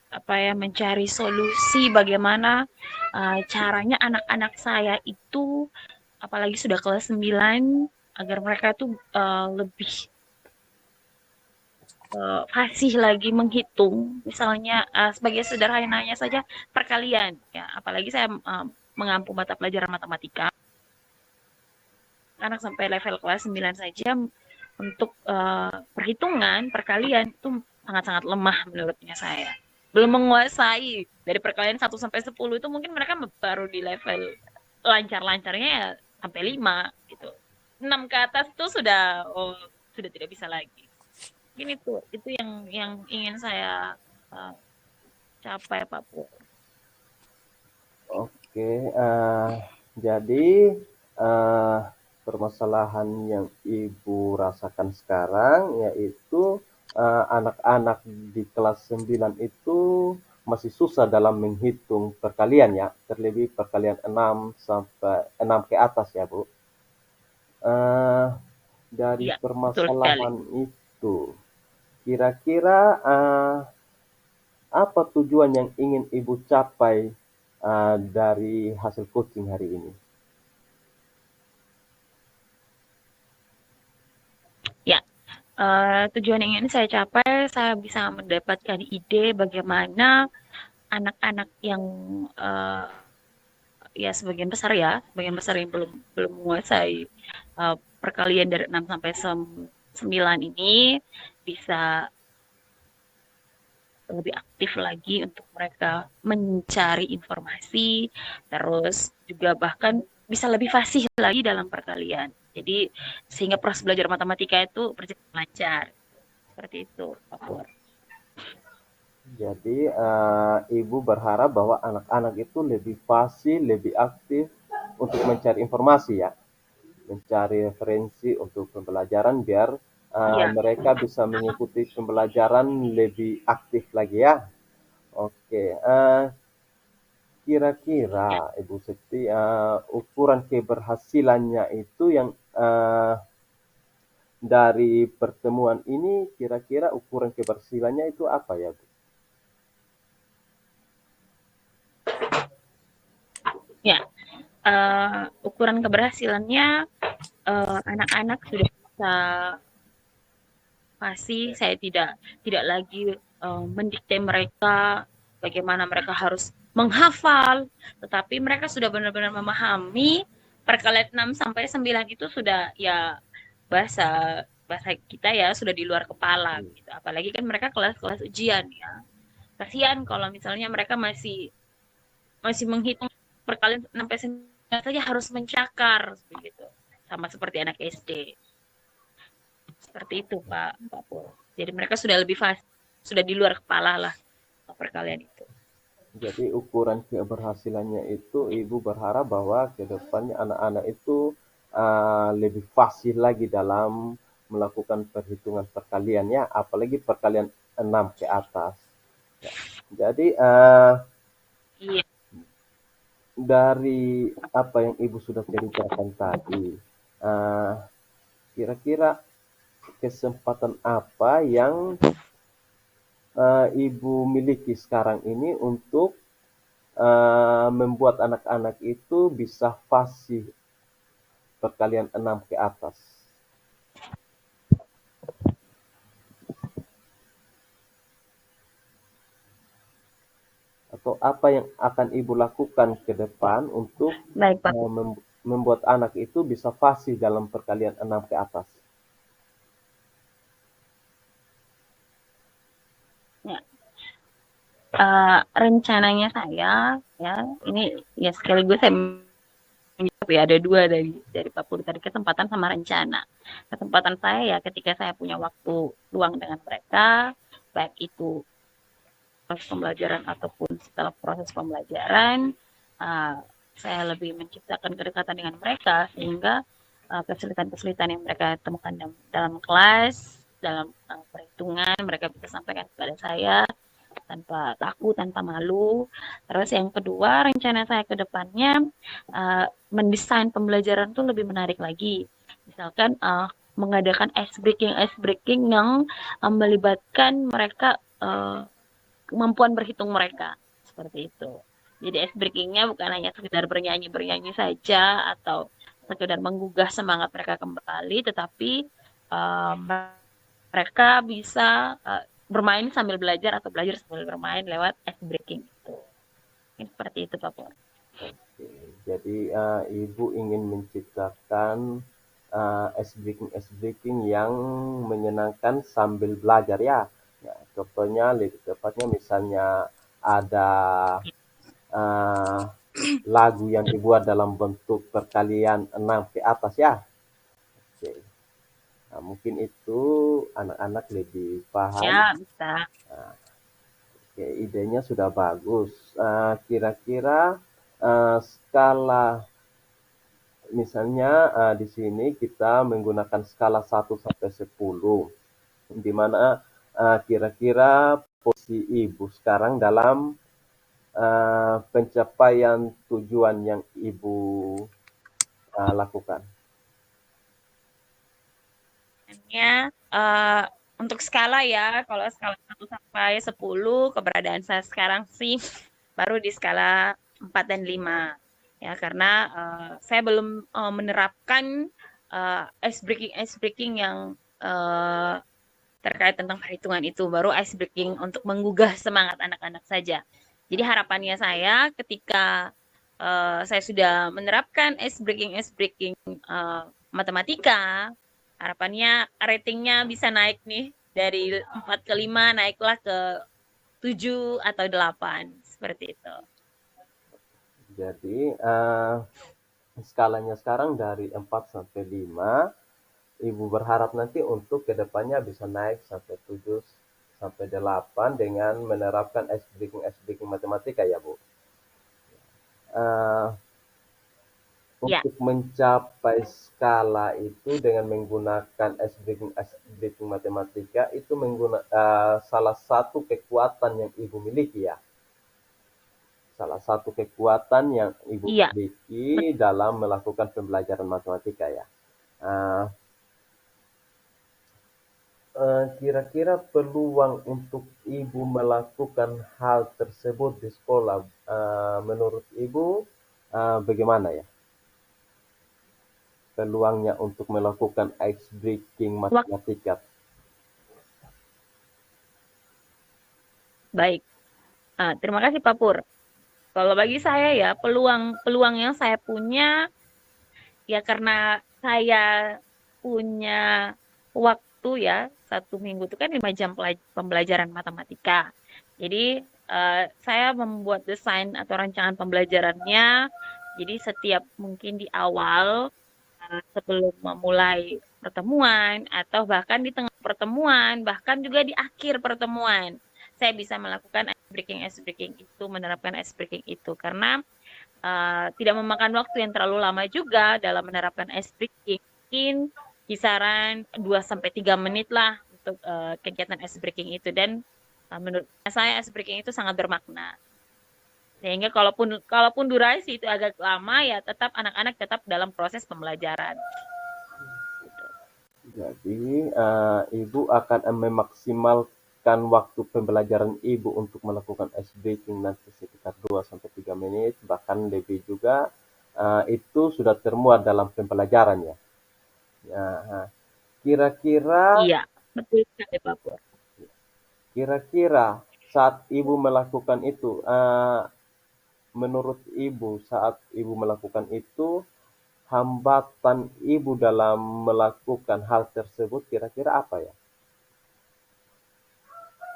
apa ya, mencari solusi bagaimana caranya anak-anak saya itu, apalagi sudah kelas 9, agar mereka tuh lebih fasih lagi menghitung. Misalnya sebagai sederhananya saja perkalian ya, apalagi saya mengampu mata pelajaran matematika. Anak sampai level kelas 9 saja untuk perhitungan, perkalian itu sangat-sangat lemah menurutnya saya. Belum menguasai dari perkalian 1 sampai 10 itu mungkin mereka baru di level lancar-lancarnya ya sampai 5 gitu. 6 ke atas itu sudah sudah tidak bisa lagi. Mungkin itu yang ingin saya capai, Pak Pur. Oke, jadi permasalahan yang Ibu rasakan sekarang yaitu anak-anak di kelas 9 itu masih susah dalam menghitung perkalian ya, terlebih perkalian 6 sampai 6 ke atas ya, Bu. Dari Ya, permasalahan itu, kira-kira apa tujuan yang ingin Ibu capai dari hasil coaching hari ini? Ya, tujuan yang ingin saya capai, saya bisa mendapatkan ide bagaimana anak-anak yang ya sebagian besar yang belum menguasai perkalian dari 6 sampai 9 ini bisa lebih aktif lagi untuk mereka mencari informasi, terus juga bahkan bisa lebih fasih lagi dalam perkalian. Jadi sehingga proses belajar matematika itu berjalan lancar. Seperti itu, Pak Pur. Jadi Ibu berharap bahwa anak-anak itu lebih fasih, lebih aktif untuk mencari informasi ya, mencari referensi untuk pembelajaran biar Ya, mereka bisa mengikuti pembelajaran lebih aktif lagi ya. Oke, kira-kira Ibu Siti ukuran keberhasilannya itu yang dari pertemuan ini kira-kira ukuran keberhasilannya itu apa ya, Bu? ya. Ukuran keberhasilannya anak-anak sudah bisa fasih. Saya tidak lagi mendikte mereka bagaimana mereka harus menghafal, tetapi mereka sudah benar-benar memahami perkalian 6 sampai 9 itu sudah ya bahasa bahasa kita ya sudah di luar kepala gitu. Apalagi kan mereka kelas-kelas ujian ya. Kasihan kalau misalnya mereka masih menghitung perkalian sampai saja harus mencakar begitu. Sama seperti anak SD. Seperti itu Pak Pur. Jadi mereka sudah lebih fast, sudah di luar kepala lah perkalian itu. Jadi ukuran keberhasilannya itu Ibu berharap bahwa ke depannya anak-anak itu lebih fasih lagi dalam melakukan perhitungan perkalian ya, apalagi perkalian 6 ke atas. Ya. Jadi Iya. dari apa yang Ibu sudah ceritakan tadi, kira-kira kesempatan apa yang Ibu miliki sekarang ini untuk membuat anak-anak itu bisa fasih perkalian 6 ke atas? Atau apa yang akan Ibu lakukan ke depan untuk Baik Pak. membuat anak itu bisa fasih dalam perkalian 6 ke atas? Ya. Rencananya saya ya ini ya sekaligus saya menjawab ya, ada dua dari Pak Pur tadi, kesempatan sama rencana. Kesempatan saya ya ketika saya punya waktu luang dengan mereka, baik itu proses pembelajaran ataupun setelah proses pembelajaran, uh, saya lebih menciptakan kedekatan dengan mereka sehingga kesulitan-kesulitan yang mereka temukan dalam kelas, dalam perhitungan, mereka bisa sampaikan kepada saya tanpa takut, tanpa malu. Terus yang kedua, rencana saya ke depannya mendesain pembelajaran itu lebih menarik lagi. Misalkan mengadakan ice breaking yang melibatkan mereka kemampuan berhitung mereka seperti itu. Jadi ice breakingnya bukan hanya sekedar bernyanyi saja atau sekedar menggugah semangat mereka kembali, tetapi mereka bisa bermain sambil belajar atau belajar sambil bermain lewat ice breaking itu. Ini seperti itu Pak Pur. Jadi Ibu ingin menciptakan ice breaking yang menyenangkan sambil belajar ya. Ya, contohnya lebih tepatnya misalnya ada lagu yang dibuat dalam bentuk perkalian 6 ke atas ya. Oke. Nah, mungkin itu anak-anak lebih paham. Ya, bisa. Oke, idenya sudah bagus. Kira-kira skala, misalnya di sini kita menggunakan skala 1 sampai 10, di mana kira-kira posisi Ibu sekarang dalam pencapaian tujuan yang Ibu lakukan. Hanya untuk skala ya, kalau skala 1 sampai 10 keberadaan saya sekarang sih baru di skala 4 dan 5. Ya, karena saya belum menerapkan ice breaking yang terkait tentang perhitungan itu, baru ice breaking untuk menggugah semangat anak-anak saja. Jadi harapannya saya ketika saya sudah menerapkan ice breaking matematika, harapannya ratingnya bisa naik nih dari 4 ke 5 naiklah ke 7 atau 8 seperti itu. Jadi skalanya sekarang dari 4 sampai 5, Ibu berharap nanti untuk kedepannya bisa naik sampai 7 sampai 8 dengan menerapkan ice breaking matematika ya Bu. Ya. Untuk mencapai skala itu dengan menggunakan ice breaking matematika itu salah satu kekuatan yang Ibu miliki ya. Salah satu kekuatan yang Ibu miliki dalam melakukan pembelajaran matematika ya. Kira-kira peluang untuk Ibu melakukan hal tersebut di sekolah, menurut Ibu bagaimana ya? Peluangnya untuk melakukan ice breaking matematika. Baik, terima kasih Pak Pur. Kalau bagi saya ya peluang yang saya punya ya karena saya punya waktu ya 1 minggu itu kan 5 jam pembelajaran matematika. Jadi saya membuat desain atau rancangan pembelajarannya Jadi setiap mungkin di awal sebelum memulai pertemuan atau bahkan di tengah pertemuan, bahkan juga di akhir pertemuan, saya bisa melakukan ice breaking itu, menerapkan ice breaking itu karena tidak memakan waktu yang terlalu lama juga dalam menerapkan ice breaking. Mungkin kisaran 2 sampai 3 menit lah untuk kegiatan ice breaking itu dan menurut saya ice breaking itu sangat bermakna. Sehingga kalaupun durasi itu agak lama ya tetap anak-anak tetap dalam proses pembelajaran. Jadi ibu akan memaksimalkan waktu pembelajaran ibu untuk melakukan ice breaking nanti sekitar 2 sampai 3 menit, bahkan lebih juga itu sudah termuat dalam pembelajaran ya. Kira-kira Iya, betul sekali Pak Pur. kira-kira saat ibu melakukan itu, menurut ibu saat ibu melakukan itu, hambatan ibu dalam melakukan hal tersebut kira-kira apa ya?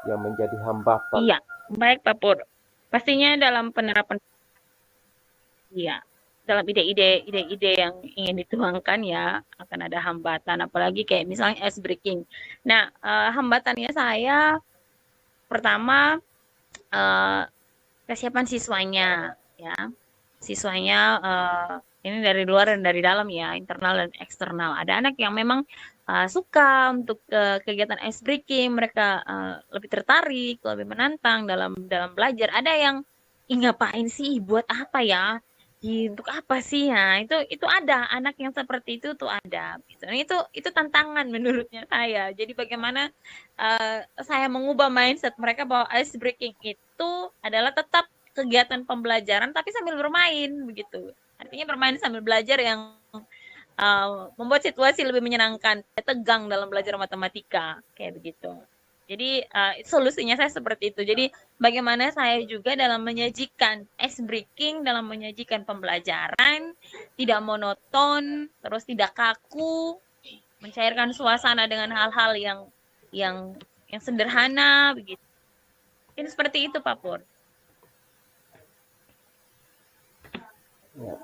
Yang menjadi hambatan. Iya, baik Pak Pur. Pastinya dalam penerapan iya, dalam ide-ide yang ingin dituangkan ya akan ada hambatan apalagi kayak misalnya ice breaking. Nah, hambatannya saya pertama kesiapan siswanya ya. Siswanya ini dari luar dan dari dalam ya, internal dan eksternal. Ada anak yang memang suka untuk kegiatan ice breaking, mereka lebih tertarik, lebih menantang dalam belajar. Ada yang ngapain sih, buat apa ya? Untuk apa sih ya? Itu ada anak yang seperti itu tuh ada. Gitu. Nah, itu tantangan menurutnya saya. Jadi bagaimana saya mengubah mindset mereka bahwa ice breaking itu adalah tetap kegiatan pembelajaran tapi sambil bermain begitu. Artinya bermain sambil belajar yang membuat situasi lebih menyenangkan, tegang dalam belajar matematika kayak begitu. Jadi solusinya saya seperti itu. Jadi bagaimana saya juga dalam menyajikan ice breaking, dalam menyajikan pembelajaran tidak monoton, terus tidak kaku, mencairkan suasana dengan hal-hal yang sederhana begitu. Mungkin seperti itu Pak Pur. Ya.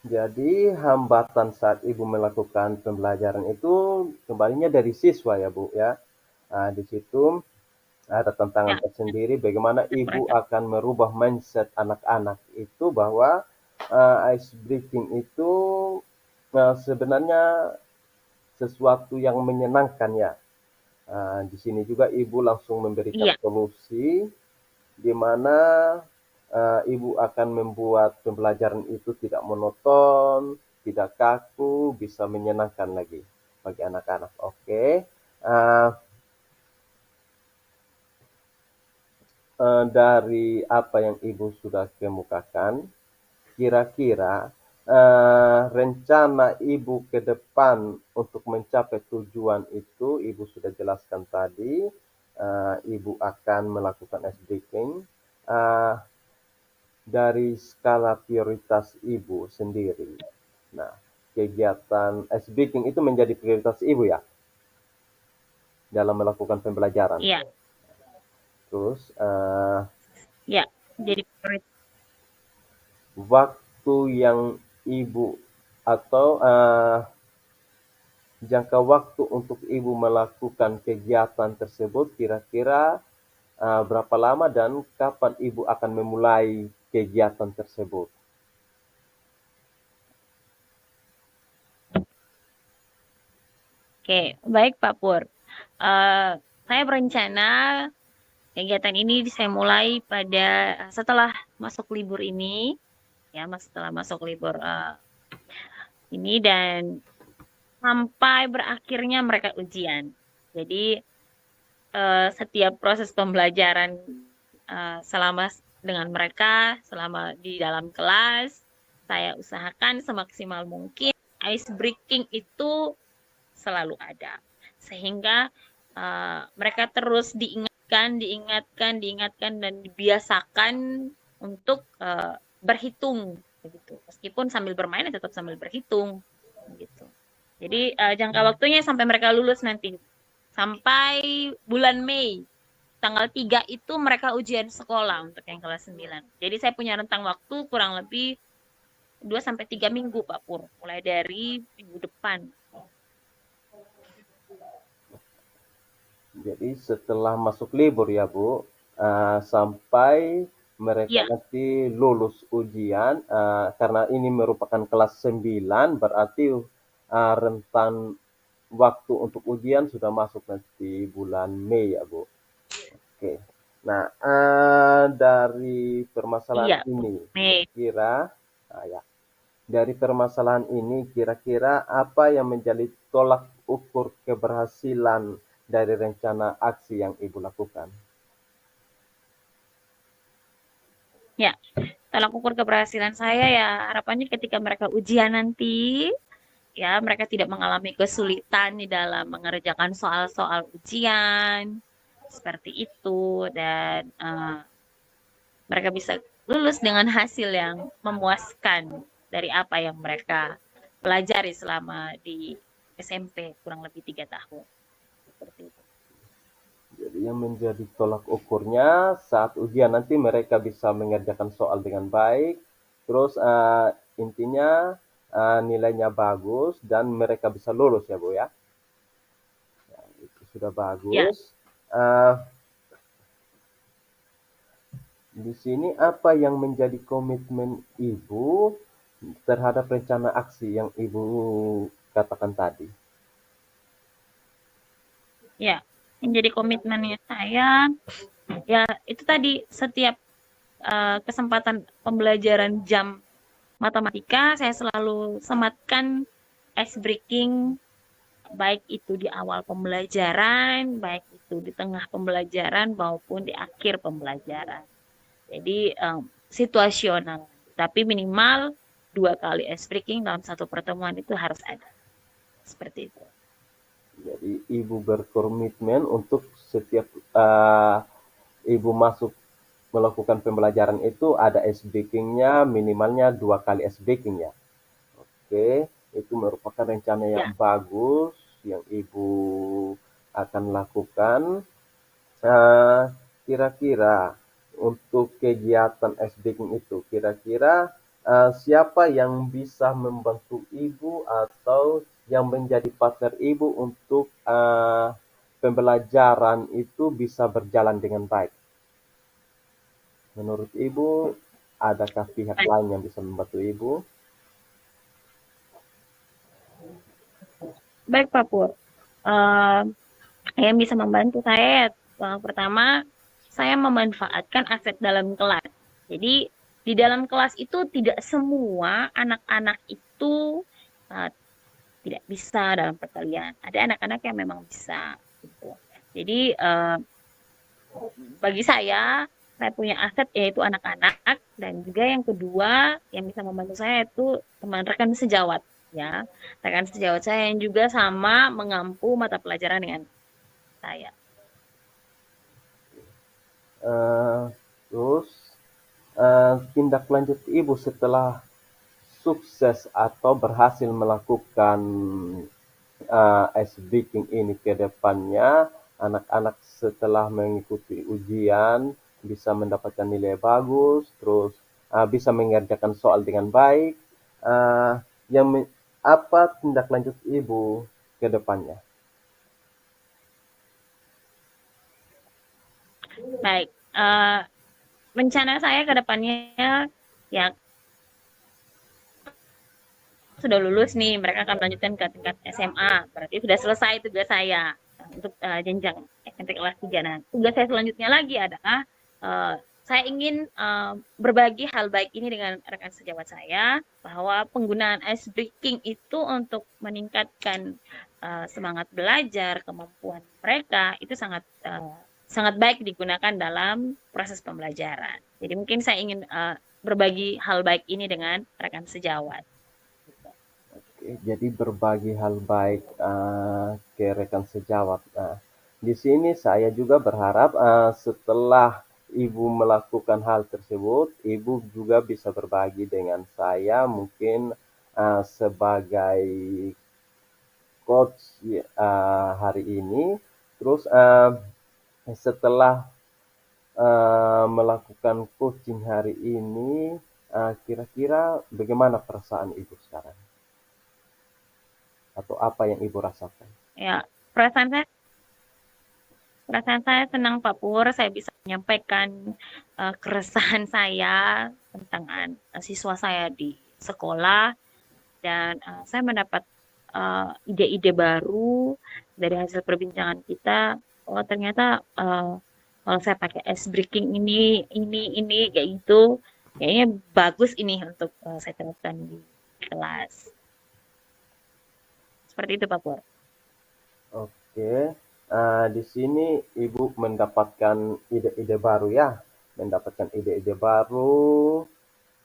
Jadi hambatan saat ibu melakukan pembelajaran itu kembalinya dari siswa ya Bu ya. Di situ ada tantangan Ya, tersendiri bagaimana ibu mereka. akan merubah mindset anak-anak itu bahwa ice breaking itu sebenarnya sesuatu yang menyenangkan ya. Di sini juga ibu langsung memberikan Iya, solusi di mana ibu akan membuat pembelajaran itu tidak monoton, tidak kaku, bisa menyenangkan lagi bagi anak-anak. Oke. Dari apa yang ibu sudah kemukakan, kira-kira rencana ibu ke depan untuk mencapai tujuan itu, ibu sudah jelaskan tadi, ibu akan melakukan ice breaking. Dari skala prioritas ibu sendiri. Nah, kegiatan ice breaking itu menjadi prioritas ibu ya dalam melakukan pembelajaran. iya, Terus iya. Jadi waktu yang ibu atau jangka waktu untuk ibu melakukan kegiatan tersebut kira-kira berapa lama dan kapan ibu akan memulai kegiatan tersebut? oke, baik Pak Pur. Saya berencana kegiatan ini saya mulai pada setelah masuk libur ini, ya, setelah masuk libur ini dan sampai berakhirnya mereka ujian. Jadi setiap proses pembelajaran selama dengan mereka, selama di dalam kelas, saya usahakan semaksimal mungkin ice breaking itu selalu ada. Sehingga mereka terus diingatkan dan dibiasakan untuk berhitung begitu. Meskipun sambil bermain tetap sambil berhitung begitu. Jadi jangka waktunya sampai mereka lulus nanti. Sampai bulan Mei. tanggal 3 itu mereka ujian sekolah untuk yang kelas 9. Jadi saya punya rentang waktu kurang lebih 2 sampai 3 minggu, Pak Pur, mulai dari minggu depan. Jadi setelah masuk libur ya Bu, sampai mereka Iya, nanti lulus ujian, karena ini merupakan kelas 9, berarti rentan waktu untuk ujian sudah masuk nanti bulan Mei ya Bu. Oke. Nah, dari permasalahan iya, ini Mei. kira-kira, ya, dari permasalahan ini kira-kira apa yang menjadi tolak ukur keberhasilan dari rencana aksi yang Ibu lakukan? Ya, tolak ukur keberhasilan saya ya harapannya ketika mereka ujian nanti, ya mereka tidak mengalami kesulitan di dalam mengerjakan soal-soal ujian seperti itu, dan mereka bisa lulus dengan hasil yang memuaskan dari apa yang mereka pelajari selama di SMP kurang lebih 3 tahun seperti itu. Jadi yang menjadi tolak ukurnya saat ujian nanti mereka bisa mengerjakan soal dengan baik, terus intinya nilainya bagus dan mereka bisa lulus ya Bu ya. Itu sudah Ya, bagus. Eh, di sini apa yang menjadi komitmen Ibu terhadap rencana aksi yang Ibu katakan tadi? ya. Yang jadi komitmennya saya, ya itu tadi setiap kesempatan pembelajaran jam matematika saya selalu sematkan ice breaking, baik itu di awal pembelajaran, baik itu di tengah pembelajaran maupun di akhir pembelajaran. Jadi situasional, tapi minimal 2 kali ice breaking dalam satu pertemuan itu harus ada. Seperti itu. Jadi Ibu berkomitmen untuk setiap eh, Ibu masuk melakukan pembelajaran itu ada ice breaking-nya minimalnya 2 kali ice breaking ya. Oke, itu merupakan rencana yang Ya, bagus yang Ibu akan lakukan. Eh, Kira-kira untuk kegiatan ice breaking itu, kira-kira siapa yang bisa membantu Ibu atau yang menjadi partner Ibu untuk pembelajaran itu bisa berjalan dengan baik? Menurut Ibu, adakah pihak baik. lain yang bisa membantu Ibu? Baik, Pak Pur. Eh, yang bisa membantu saya, pertama, saya memanfaatkan aset dalam kelas. Jadi, di dalam kelas itu tidak semua anak-anak itu eh, tidak bisa dalam perkalian. Ada anak-anak yang memang bisa. Gitu. Jadi, bagi saya punya aset yaitu anak-anak, dan juga yang kedua yang bisa membantu saya itu teman rekan sejawat, ya. Rekan sejawat saya yang juga sama mengampu mata pelajaran dengan saya. Eh, Terus tindak lanjut Ibu setelah sukses atau berhasil melakukan ice breaking ini ke depannya, anak-anak setelah mengikuti ujian bisa mendapatkan nilai bagus, terus bisa mengerjakan soal dengan baik. Uh, yang apa tindak lanjut Ibu ke depannya? Baik, rencana saya ke depannya, ya sudah lulus nih, mereka akan melanjutkan ke tingkat SMA. Berarti sudah selesai tugas saya untuk jenjang SMP kelas 3. Nah, tugas saya selanjutnya lagi adalah saya ingin berbagi hal baik ini dengan rekan sejawat saya, bahwa penggunaan ice breaking itu untuk meningkatkan semangat belajar, kemampuan mereka itu sangat sangat baik digunakan dalam proses pembelajaran. Jadi mungkin saya ingin berbagi hal baik ini dengan rekan sejawat. Oke, jadi berbagi hal baik ke rekan sejawat. Nah, di sini saya juga berharap setelah Ibu melakukan hal tersebut, Ibu juga bisa berbagi dengan saya mungkin sebagai coach hari ini. Terus setelah melakukan coaching hari ini, kira-kira bagaimana perasaan Ibu sekarang? Atau apa yang Ibu rasakan? Ya, perasaan saya perasaan saya senang Pak Pur, saya bisa menyampaikan keresahan saya tentang siswa saya di sekolah dan saya mendapat ide-ide baru dari hasil perbincangan kita. Oh, ternyata kalau saya pakai ice breaking ini kayak gitu, kayaknya bagus ini untuk saya terapkan di kelas. Seperti itu Pak Pur. Oke, di sini Ibu mendapatkan ide-ide baru ya, mendapatkan ide-ide baru,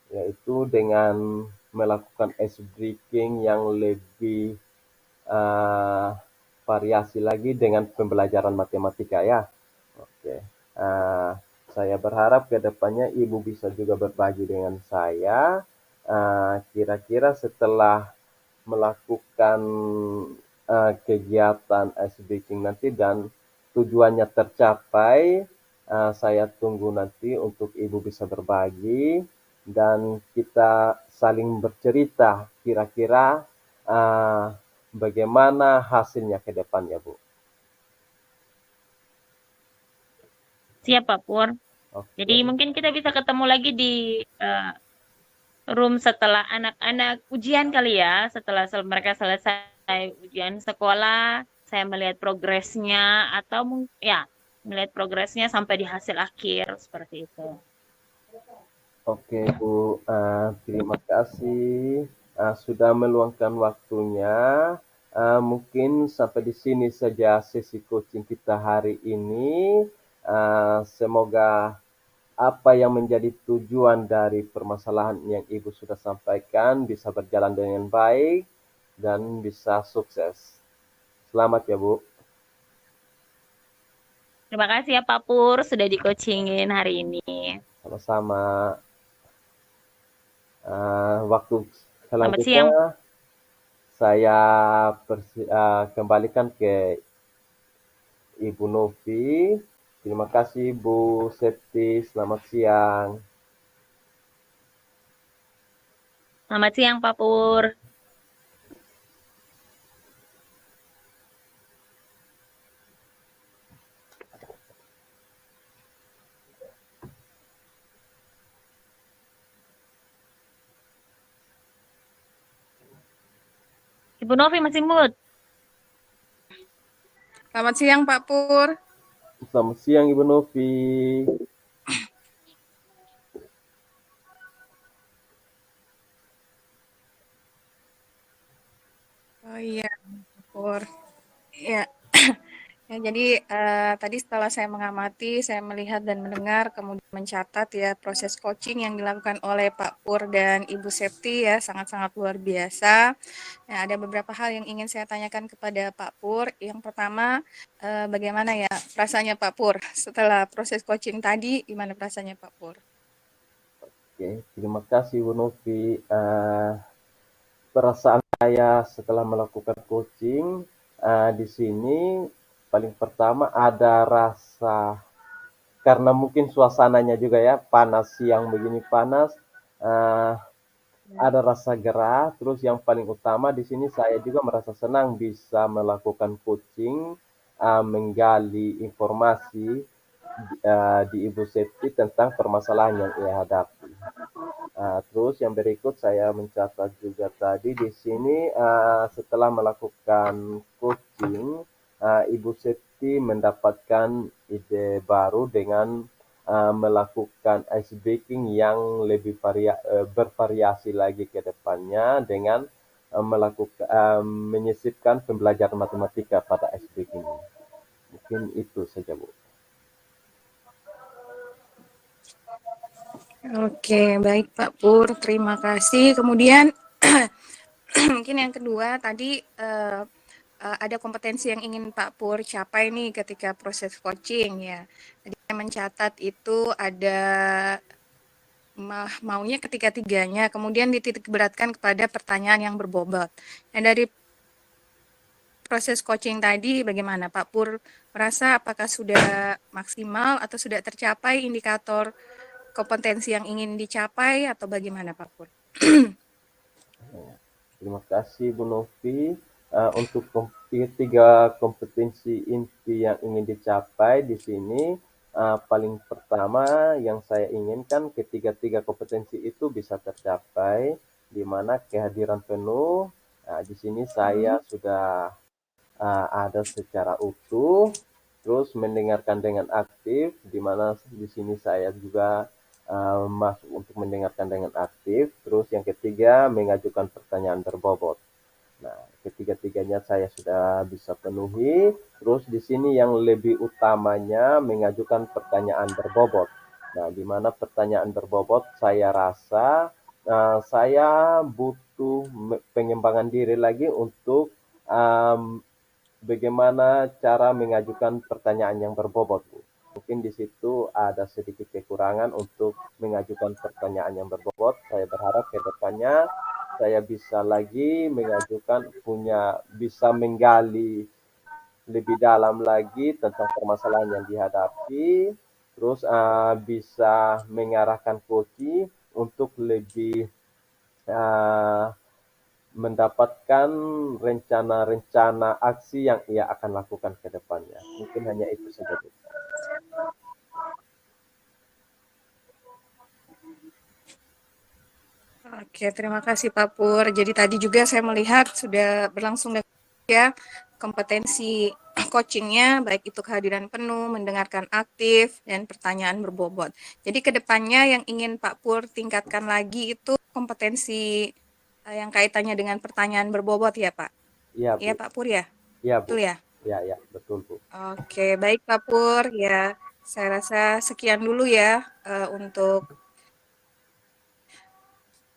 yaitu dengan melakukan ice breaking yang lebih uh, variasi lagi dengan pembelajaran matematika ya. Oke, uh, saya berharap ke depannya Ibu bisa juga berbagi dengan saya. Kira-kira setelah melakukan kegiatan ice breaking nanti dan tujuannya tercapai, saya tunggu nanti untuk Ibu bisa berbagi dan kita saling bercerita kira-kira bagaimana hasilnya ke depannya, Bu. Siap Pak Pur. Jadi Oke. mungkin kita bisa ketemu lagi di room setelah anak-anak ujian kali ya, setelah mereka selesai ujian sekolah, saya melihat progresnya atau ya melihat progresnya sampai di hasil akhir seperti itu. Oke, Bu. Terima kasih sudah meluangkan waktunya. Mungkin sampai di sini saja sesi coaching kita hari ini. Semoga apa yang menjadi tujuan dari permasalahan yang Ibu sudah sampaikan bisa berjalan dengan baik dan bisa sukses. Selamat ya, Bu. Terima kasih ya Pak Pur sudah di-coachingin hari ini. Sama-sama. Waktu Selamat selanjutnya siang. saya kembalikan ke Ibu Novi. Terima kasih Bu Septi. Selamat siang. Selamat siang Pak Pur. Ibu Novi masih mood. Selamat siang Pak Pur. Selamat siang Ibu Novi. Oh iya, Pak Pur. Ya, ya jadi tadi setelah saya mengamati, saya melihat dan mendengar, kemudian mencatat ya proses coaching yang dilakukan oleh Pak Pur dan Ibu Septi ya sangat-sangat luar biasa. Nah, ada beberapa hal yang ingin saya tanyakan kepada Pak Pur. Yang pertama, bagaimana ya rasanya Pak Pur setelah proses coaching tadi? Gimana rasanya Pak Pur? Oke, terima kasih Bu Novi. Perasaan saya setelah melakukan coaching di sini paling pertama ada rasa karena mungkin suasananya juga ya panas, siang begini panas, uh, ada rasa gerah. Terus yang paling utama di sini saya juga merasa senang bisa melakukan coaching, menggali informasi di Ibu Septi tentang permasalahan yang ia hadapi. Terus yang berikut saya mencatat juga tadi di sini setelah melakukan coaching, Ibu Septi mendapatkan ide baru dengan melakukan ice breaking yang lebih bervariasi lagi ke depannya dengan melakukan menyisipkan pembelajaran matematika pada ice breaking. Mungkin itu saja, Bu. Oke, baik Pak Pur, terima kasih. Kemudian mungkin yang kedua tadi ada kompetensi yang ingin Pak Pur capai nih ketika proses coaching ya. Tadi saya mencatat itu ada maunya ketiga-tiganya, kemudian dititik beratkan kepada pertanyaan yang berbobot. Dan dari proses coaching tadi bagaimana Pak Pur? Merasa apakah sudah maksimal atau sudah tercapai indikator kompetensi yang ingin dicapai atau bagaimana Pak Pur? Terima kasih Bu Novi. Untuk tiga kompetensi inti yang ingin dicapai di sini, paling pertama yang saya inginkan ketiga-tiga kompetensi itu bisa tercapai, di mana kehadiran penuh. Di sini saya sudah ada secara utuh, terus mendengarkan dengan aktif, di mana di sini saya juga masuk untuk mendengarkan dengan aktif. Terus yang ketiga, mengajukan pertanyaan berbobot. Nah, ketiga-tiganya saya sudah bisa penuhi. Terus di sini yang lebih utamanya mengajukan pertanyaan berbobot. Nah, di mana pertanyaan berbobot saya rasa saya butuh pengembangan diri lagi untuk bagaimana cara mengajukan pertanyaan yang berbobot, Bu. Mungkin di situ ada sedikit kekurangan untuk mengajukan pertanyaan yang berbobot. Saya berharap ke depannya saya bisa lagi mengajukan bisa menggali lebih dalam lagi tentang permasalahan yang dihadapi, terus bisa mengarahkan coach untuk lebih uh, mendapatkan rencana-rencana aksi yang ia akan lakukan ke depannya. Mungkin hanya itu saja, Bu. Oke, terima kasih Pak Pur. Jadi tadi juga saya melihat sudah berlangsung ya kompetensi coachingnya, baik itu kehadiran penuh, mendengarkan aktif, dan pertanyaan berbobot. Jadi kedepannya yang ingin Pak Pur tingkatkan lagi itu kompetensi yang kaitannya dengan pertanyaan berbobot ya Pak? Iya, Bu. Iya Pak Pur ya? Iya, Bu. Betul ya? Iya, ya, betul, Bu. Oke, baik Pak Pur. Ya, saya rasa sekian dulu ya untuk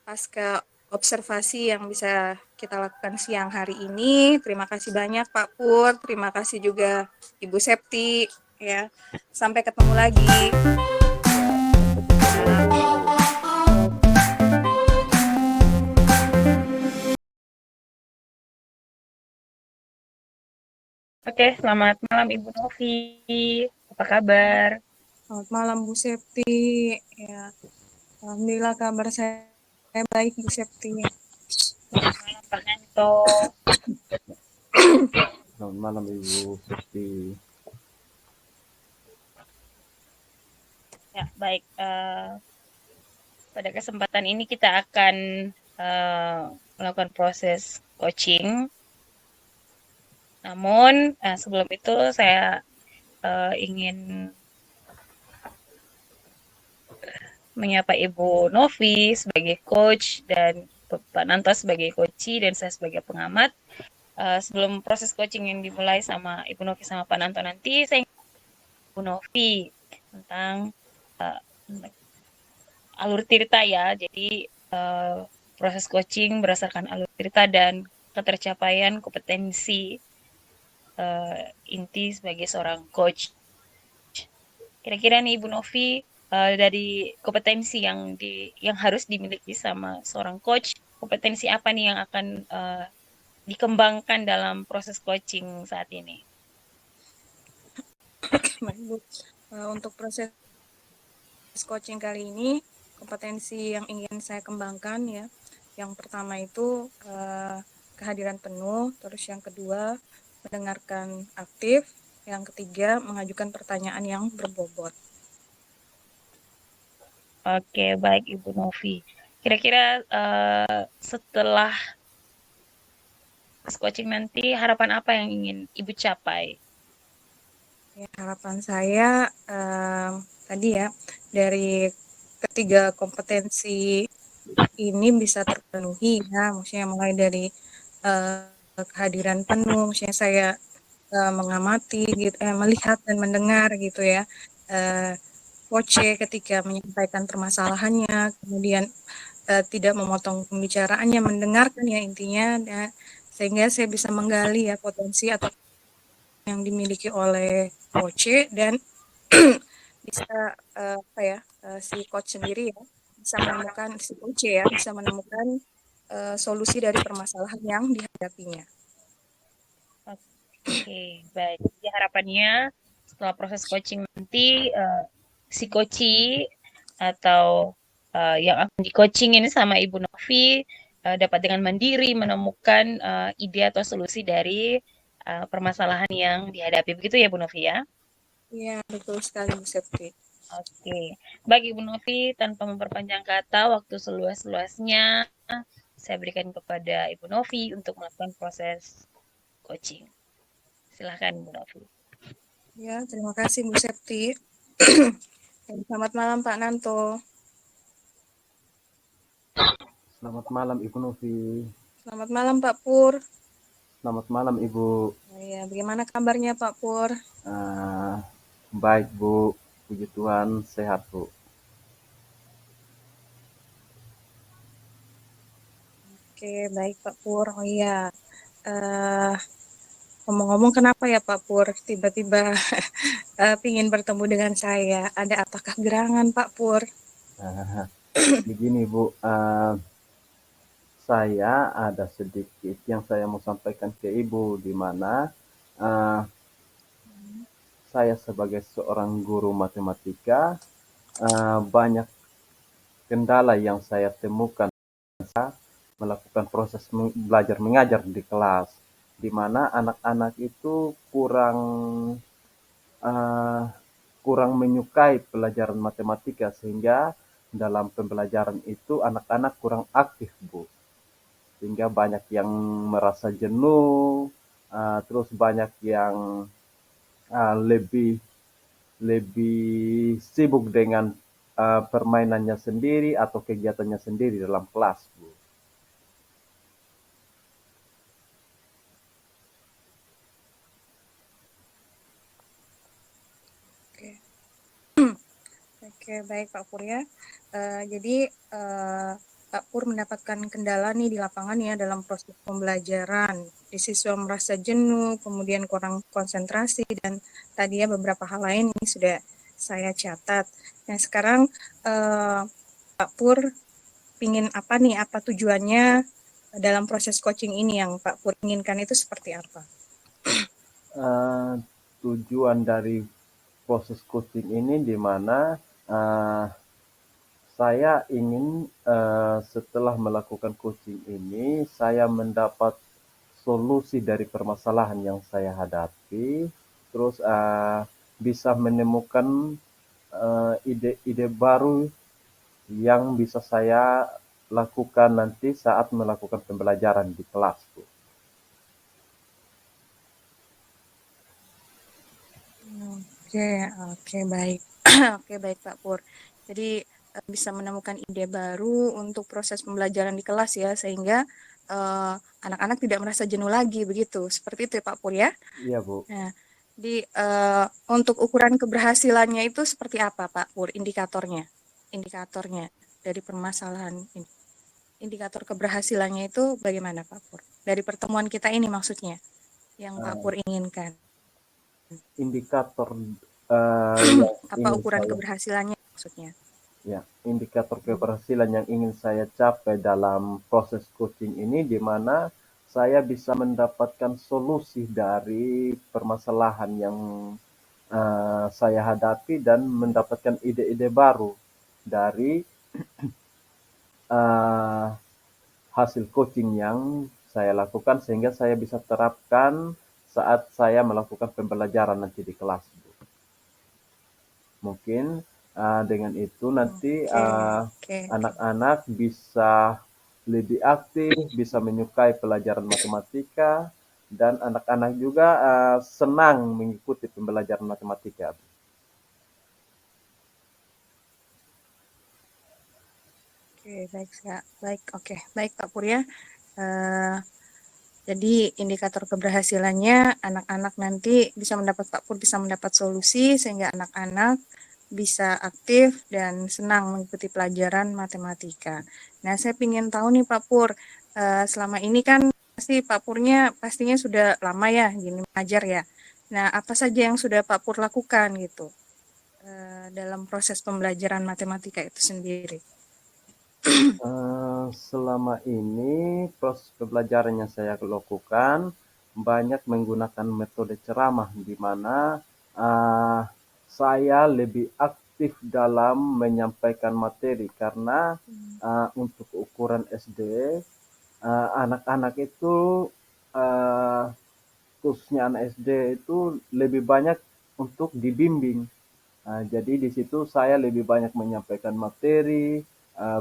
pasca observasi yang bisa kita lakukan siang hari ini. Terima kasih banyak Pak Pur, terima kasih juga Ibu Septi ya. Sampai ketemu lagi. Oke, selamat malam Ibu Novi. Apa kabar? Selamat malam Bu Septi. Ya, alhamdulillah kabar saya baik Bu Septi. Selamat malam Pak Nanto. Selamat malam, Ibu Septi. Ya, baik. Pada kesempatan ini kita akan melakukan proses coaching. Namun sebelum itu saya ingin menyapa Ibu Novi sebagai coach dan Pak Nanto sebagai coach dan saya sebagai pengamat. Sebelum proses coaching yang dimulai sama Ibu Novi sama Pak Nanto nanti, saya ingin Ibu Novi tentang alur tirta ya. Jadi proses coaching berdasarkan alur tirta dan ketercapaian kompetensi inti sebagai seorang coach. Kira-kira nih Ibu Novi dari kompetensi yang harus dimiliki sama seorang coach, kompetensi apa nih yang akan dikembangkan dalam proses coaching saat ini? Untuk proses coaching kali ini, kompetensi yang ingin saya kembangkan ya. Yang pertama itu kehadiran penuh, terus yang kedua mendengarkan aktif, yang ketiga mengajukan pertanyaan yang berbobot. Oke, baik Ibu Novi. Kira-kira setelah coaching nanti harapan apa yang ingin Ibu capai? Ya, harapan saya tadi ya dari ketiga kompetensi ini bisa terpenuhi ya, maksudnya mulai dari kehadiran penuh, maksudnya saya mengamati, gitu, melihat dan mendengar gitu ya, coach ketika menyampaikan permasalahannya, kemudian tidak memotong pembicaraannya, mendengarkan ya intinya, sehingga saya bisa menggali ya potensi atau yang dimiliki oleh coach dan bisa si coach sendiri ya bisa menemukan si coach ya bisa menemukan solusi dari permasalahan yang dihadapinya. Oke, baik. Jadi harapannya setelah proses coaching nanti si coachee atau yang akan di-coaching ini sama Ibu Novi dapat dengan mandiri menemukan ide atau solusi dari permasalahan yang dihadapi. Begitu ya, Bu Novi ya? Iya, betul sekali Bu Septi. Oke. Baik Ibu Novi, tanpa memperpanjang kata, waktu seluas-luasnya saya berikan kepada Ibu Novi untuk melakukan proses coaching. Silahkan Bu Novi. Ya, terima kasih Bu Septi. Selamat malam Pak Nanto. Selamat malam Ibu Novi. Selamat malam Pak Pur. Selamat malam Ibu. Ya, bagaimana kabarnya Pak Pur? Baik Bu, puji Tuhan sehat Bu. Oke, baik Pak Pur. Oh iya, ngomong-ngomong kenapa ya Pak Pur tiba-tiba pingin bertemu dengan saya? Ada apakah gerangan Pak Pur? Begini Bu, saya ada sedikit yang saya mau sampaikan ke Ibu, di mana saya sebagai seorang guru matematika banyak kendala yang saya temukan melakukan proses belajar mengajar di kelas, di mana anak-anak itu uh, kurang menyukai pelajaran matematika, sehingga dalam pembelajaran itu anak-anak kurang aktif Bu, sehingga banyak yang merasa jenuh, terus banyak yang lebih lebih sibuk dengan permainannya sendiri atau kegiatannya sendiri dalam kelas Bu. Oke. Oke, baik Pak Pur ya. Jadi Pak Pur mendapatkan kendala nih di lapangan ya dalam proses pembelajaran. Di siswa merasa jenuh, kemudian kurang konsentrasi, dan tadi ya beberapa hal lain ini sudah saya catat. Nah sekarang Pak Pur pingin apa nih, apa tujuannya dalam proses coaching ini yang Pak Pur inginkan itu seperti apa? Tujuan dari proses coaching ini di mana uh, saya ingin setelah melakukan coaching ini saya mendapat solusi dari permasalahan yang saya hadapi, terus bisa menemukan ide-ide baru yang bisa saya lakukan nanti saat melakukan pembelajaran di kelas Bu. Oke, oke baik. Oke baik Pak Pur. Jadi bisa menemukan ide baru untuk proses pembelajaran di kelas ya, sehingga anak-anak tidak merasa jenuh lagi begitu. Seperti itu ya Pak Pur ya. Iya Bu. Nah, di untuk ukuran keberhasilannya itu seperti apa Pak Pur? Indikatornya, indikatornya dari permasalahan ini. Indikator keberhasilannya itu bagaimana Pak Pur? Dari pertemuan kita ini maksudnya, yang Pak Pur inginkan. Indikator yang Apa ingin ukuran saya keberhasilannya maksudnya? Ya, indikator keberhasilan yang ingin saya capai dalam proses coaching ini, di mana saya bisa mendapatkan solusi dari permasalahan yang saya hadapi dan mendapatkan ide-ide baru dari uh, hasil coaching yang saya lakukan, sehingga saya bisa terapkan saat saya melakukan pembelajaran nanti di kelas. Mungkin dengan itu nanti anak-anak bisa lebih aktif, bisa menyukai pelajaran matematika, dan anak-anak juga senang mengikuti pembelajaran matematika. Oke, baik, baik, oke, baik Pak Pur ya. Jadi indikator keberhasilannya anak-anak nanti bisa mendapat, Pak Pur bisa mendapat solusi sehingga anak-anak bisa aktif dan senang mengikuti pelajaran matematika. Nah, saya ingin tahu nih Pak Pur, selama ini kan pasti Pak Purnya pastinya sudah lama ya gini mengajar ya. Nah, apa saja yang sudah Pak Pur lakukan gitu dalam proses pembelajaran matematika itu sendiri? Selama ini proses pembelajaran yang saya lakukan banyak menggunakan metode ceramah di mana uh, saya lebih aktif dalam menyampaikan materi karena untuk ukuran SD anak-anak itu uh, khususnya anak SD itu lebih banyak untuk dibimbing. Jadi di situ saya lebih banyak menyampaikan materi,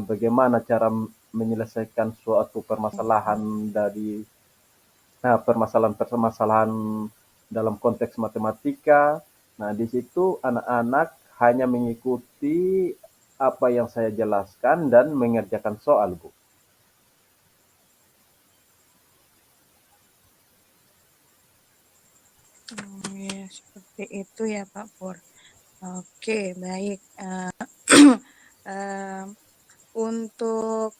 bagaimana cara menyelesaikan suatu permasalahan dari permasalahan-permasalahan dalam konteks matematika. Nah, di situ anak-anak hanya mengikuti apa yang saya jelaskan dan mengerjakan soal, Bu. Ya, seperti itu ya Pak Pur. Oke, baik. Untuk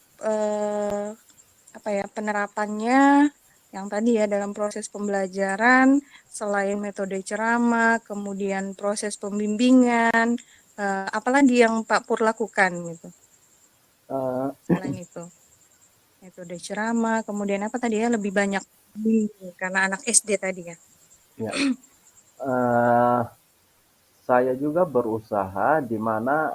apa ya penerapannya yang tadi ya dalam proses pembelajaran selain metode ceramah, kemudian proses pembimbingan, apalagi yang Pak Pur lakukan gitu Uh, selain itu metode ceramah, kemudian apa tadi ya lebih banyak bimbing karena anak SD tadi ya. ya, uh, saya juga berusaha di mana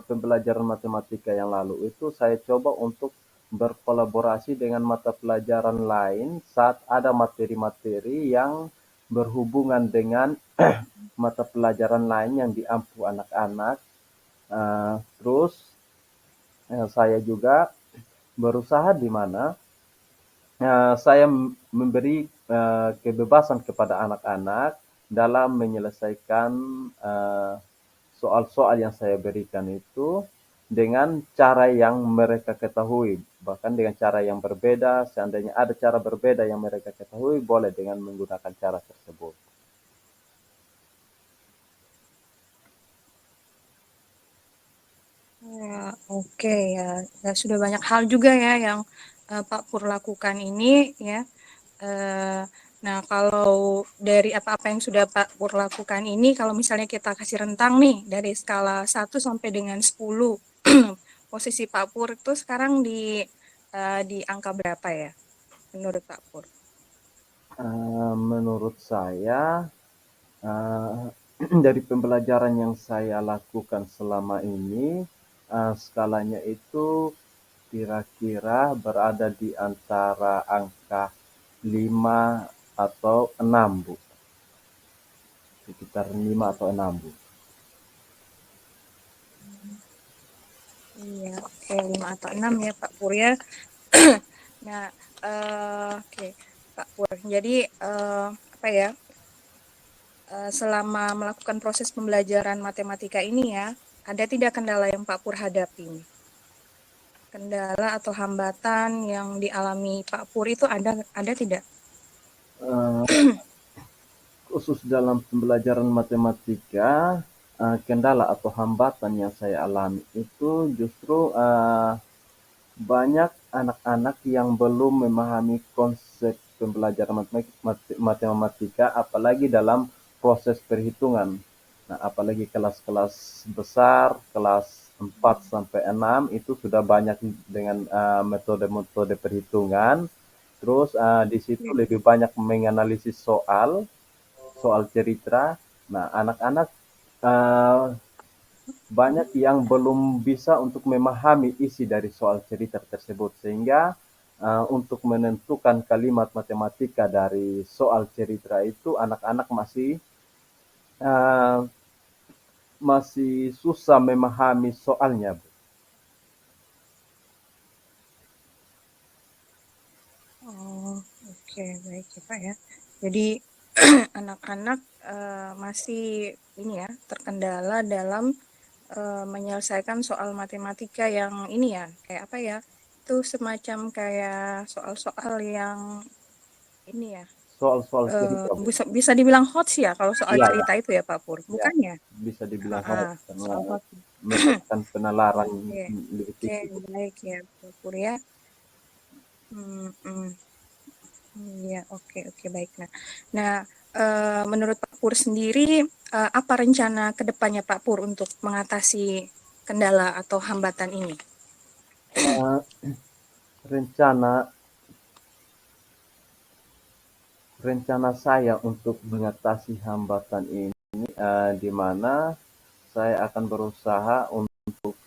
pembelajaran matematika yang lalu itu saya coba untuk berkolaborasi dengan mata pelajaran lain saat ada materi-materi yang berhubungan dengan mata pelajaran lain yang diampu anak-anak. Terus saya juga berusaha di mana saya memberi kebebasan kepada anak-anak dalam menyelesaikan soal-soal yang saya berikan itu dengan cara yang mereka ketahui, bahkan dengan cara yang berbeda. Seandainya ada cara berbeda yang mereka ketahui, boleh dengan menggunakan cara tersebut. Ya, oke ya. Ya, sudah banyak hal juga ya yang Pak Pur lakukan ini ya. Nah, kalau dari apa-apa yang sudah Pak Pur lakukan ini, kalau misalnya kita kasih rentang nih dari skala 1 sampai dengan 10, posisi Pak Pur itu sekarang di angka berapa ya menurut Pak Pur? Menurut saya, dari pembelajaran yang saya lakukan selama ini, skalanya itu kira-kira berada di antara angka 5 atau 6, Bu. Sekitar 5 atau 6, Bu. Iya, oke 5 atau 6 ya Pak Pur ya. Nah, oke Pak Pur. Jadi apa ya? Selama melakukan proses pembelajaran matematika ini ya, ada tidak kendala yang Pak Pur hadapi? Kendala atau hambatan yang dialami Pak Pur itu ada tidak? Eh, Khusus dalam pembelajaran matematika, kendala atau hambatan yang saya alami itu justru banyak anak-anak yang belum memahami konsep pembelajaran matematika, apalagi dalam proses perhitungan. Nah, apalagi kelas-kelas besar, kelas 4 sampai 6 itu sudah banyak dengan metode-metode perhitungan. Terus di situ lebih banyak menganalisis soal, soal cerita. Nah, anak-anak uh, banyak yang belum bisa untuk memahami isi dari soal cerita tersebut, sehingga untuk menentukan kalimat matematika dari soal cerita itu anak-anak uh, masih susah memahami soalnya, Bu. Oh, oke baik ya Pak ya. Jadi anak-anak masih ini ya terkendala dalam menyelesaikan soal matematika yang ini ya kayak apa ya? Itu semacam kayak soal-soal yang ini ya Soal-soal cerita, Bu. bisa bisa dibilang hots ya kalau soal Iya, ya, cerita itu ya Pak Pur, ya, bukan ya? bisa dibilang Ha-ha, hoax karena soal hots. merupakan penalaran Oke, lebih oke tinggi, Bu. baik ya Pak Pur ya. Iya, oke, oke, baik. Nah, menurut Pak Pur sendiri, apa rencana ke depannya Pak Pur untuk mengatasi kendala atau hambatan ini? Uh, Rencana rencana saya untuk mengatasi hambatan ini, di mana saya akan berusaha untuk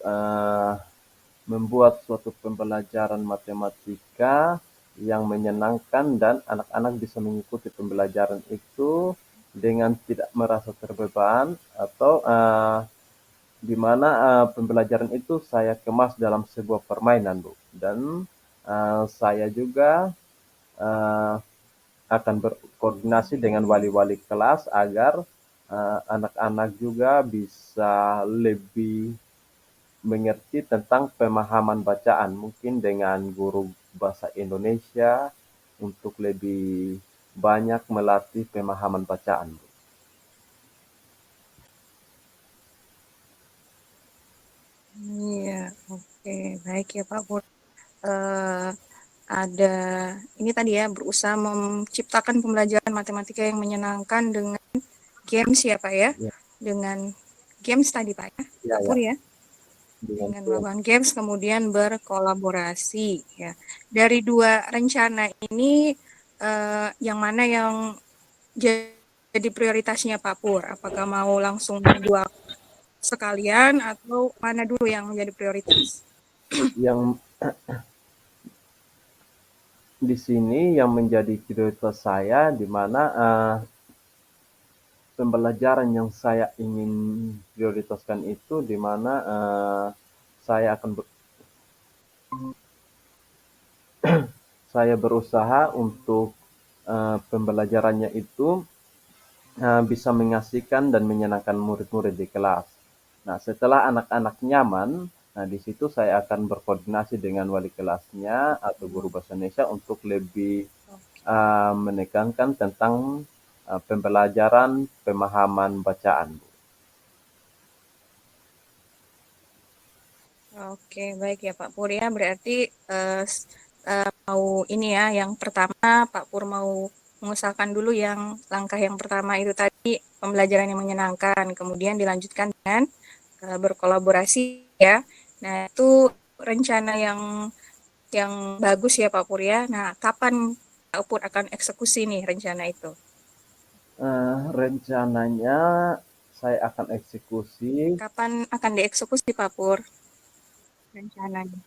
membuat suatu pembelajaran matematika yang menyenangkan dan anak-anak bisa mengikuti pembelajaran itu dengan tidak merasa terbeban atau di mana pembelajaran itu saya kemas dalam sebuah permainan, Bu. Dan saya juga uh, akan berkoordinasi dengan wali-wali kelas agar anak-anak juga bisa lebih mengerti tentang pemahaman bacaan, mungkin dengan guru bahasa Indonesia untuk lebih banyak melatih pemahaman bacaan. Iya, oke, baik ya Pak Pur. Ada ini tadi ya, berusaha menciptakan pembelajaran matematika yang menyenangkan dengan games ya Pak ya, Ya, dengan games tadi Pak ya, ya, Pak ya. Pur ya, Dengan dengan melakukan games kemudian berkolaborasi ya. Dari dua rencana ini yang mana yang jadi prioritasnya Pak Pur? Apakah mau langsung dua sekalian atau mana dulu yang menjadi prioritas? yang di sini yang menjadi prioritas saya di mana pembelajaran yang saya ingin prioritaskan itu di mana saya akan saya berusaha untuk pembelajarannya itu bisa mengasihkan dan menyenangkan murid-murid di kelas. Nah, setelah anak-anak nyaman, nah di situ saya akan berkoordinasi dengan wali kelasnya atau guru bahasa Indonesia untuk lebih menekankan tentang pembelajaran pemahaman bacaan. Oke, baik ya Pak Pur ya. Berarti mau ini ya, yang pertama Pak Pur mau mengusahakan dulu yang langkah yang pertama itu tadi pembelajaran yang menyenangkan, kemudian dilanjutkan dengan berkolaborasi ya. Nah, itu rencana yang bagus ya Pak Pur ya. Nah, kapan Pak Pur akan eksekusi nih rencana itu? Rencananya saya akan eksekusi. Kapan akan dieksekusi Pak Pur rencananya?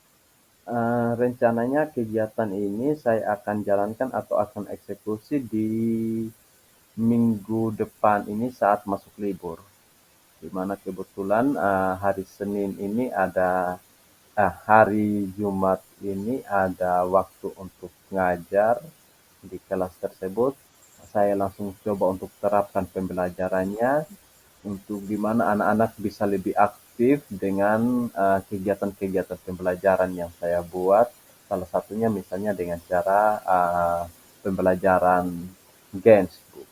Rencananya kegiatan ini saya akan jalankan atau akan eksekusi di minggu depan ini saat masuk libur. Di mana kebetulan hari Senin ini ada hari Jumat ini ada waktu untuk ngajar di kelas tersebut. Saya langsung coba untuk terapkan pembelajarannya untuk di mana anak-anak bisa lebih aktif dengan kegiatan-kegiatan pembelajaran yang saya buat. Salah satunya misalnya dengan cara pembelajaran games, Bu.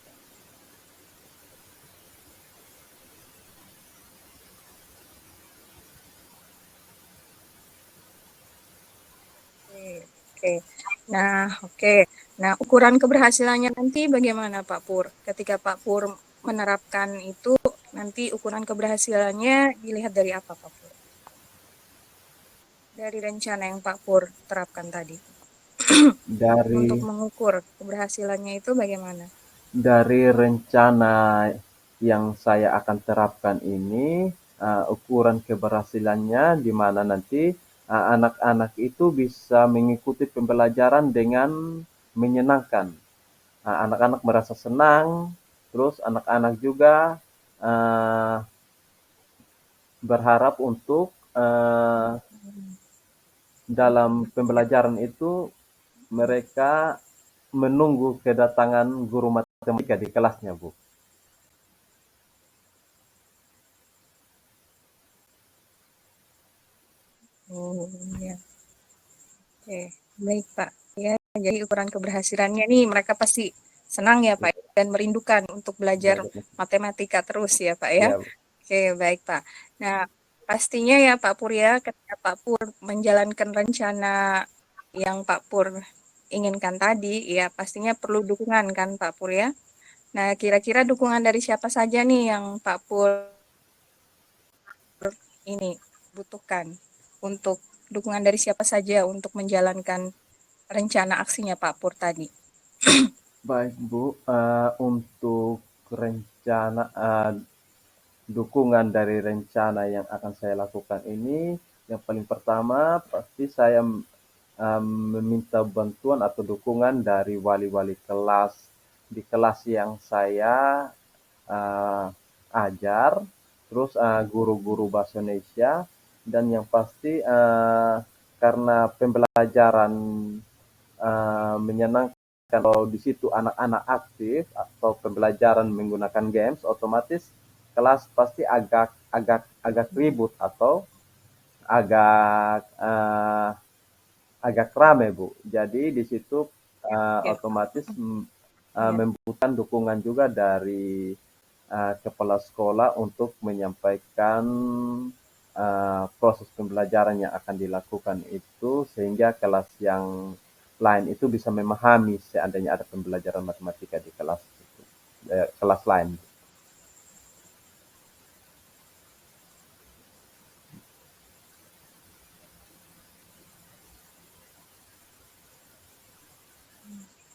Oke. Nah, oke. Nah, ukuran keberhasilannya nanti bagaimana Pak Pur? Ketika Pak Pur menerapkan itu, nanti ukuran keberhasilannya dilihat dari apa Pak Pur? Dari rencana yang Pak Pur terapkan tadi. Untuk Dari mengukur keberhasilannya itu bagaimana? dari rencana yang saya akan terapkan ini, ukuran keberhasilannya di mana nanti anak-anak itu bisa mengikuti pembelajaran dengan menyenangkan. Anak-anak merasa senang, terus anak-anak juga berharap untuk dalam pembelajaran itu mereka menunggu kedatangan guru matematika di kelasnya, Bu. Oh, ya. Oke, baik Pak. Ya, jadi ukuran keberhasilannya nih mereka pasti senang ya Pak dan merindukan untuk belajar matematika terus ya Pak ya. Ya, Oke, baik Pak. Nah, pastinya ya Pak Pur ya, ketika Pak Pur menjalankan rencana yang Pak Pur inginkan tadi, ya pastinya perlu dukungan kan Pak Pur ya. Nah, kira-kira dukungan dari siapa saja nih yang Pak Pur ini butuhkan untuk dukungan dari siapa saja untuk menjalankan rencana aksinya Pak Pur tadi? Baik Bu, untuk rencana dukungan dari rencana yang akan saya lakukan ini, yang paling pertama pasti saya meminta bantuan atau dukungan dari wali-wali kelas di kelas yang saya ajar, terus guru-guru bahasa Indonesia, dan yang pasti karena pembelajaran menyenangkan kalau di situ anak-anak aktif atau pembelajaran menggunakan games, otomatis kelas pasti agak ribut atau agak rame Bu. Jadi di situ Ya, otomatis ya. membutuhkan dukungan juga dari kepala sekolah untuk menyampaikan proses pembelajaran yang akan dilakukan itu sehingga kelas yang lain itu bisa memahami seandainya ada pembelajaran matematika di kelas itu, kelas lain.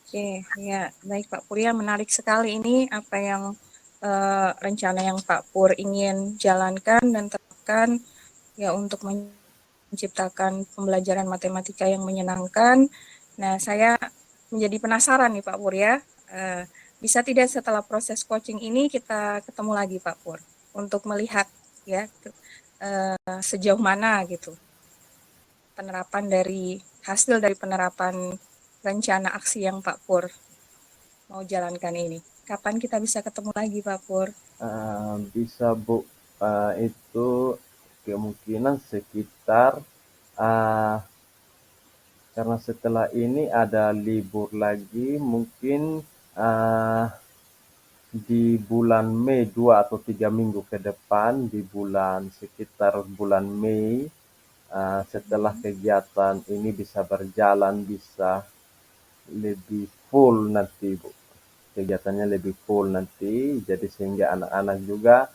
Oke, ya, baik Pak Pur ya, menarik sekali ini apa yang rencana yang Pak Pur ingin jalankan dan terapkan ya untuk menciptakan pembelajaran matematika yang menyenangkan. Nah, saya menjadi penasaran nih Pak Pur ya, bisa tidak setelah proses coaching ini kita ketemu lagi Pak Pur untuk melihat ya sejauh mana gitu penerapan dari hasil dari penerapan rencana aksi yang Pak Pur mau jalankan ini. Kapan kita bisa ketemu lagi Pak Pur? Bisa Bu, itu kemungkinan sekitar uh, karena setelah ini ada libur lagi mungkin uh, di bulan Mei 2 atau 3 minggu ke depan di sekitar bulan Mei setelah kegiatan ini bisa berjalan bisa lebih full nanti Bu, kegiatannya lebih full nanti jadi sehingga anak-anak juga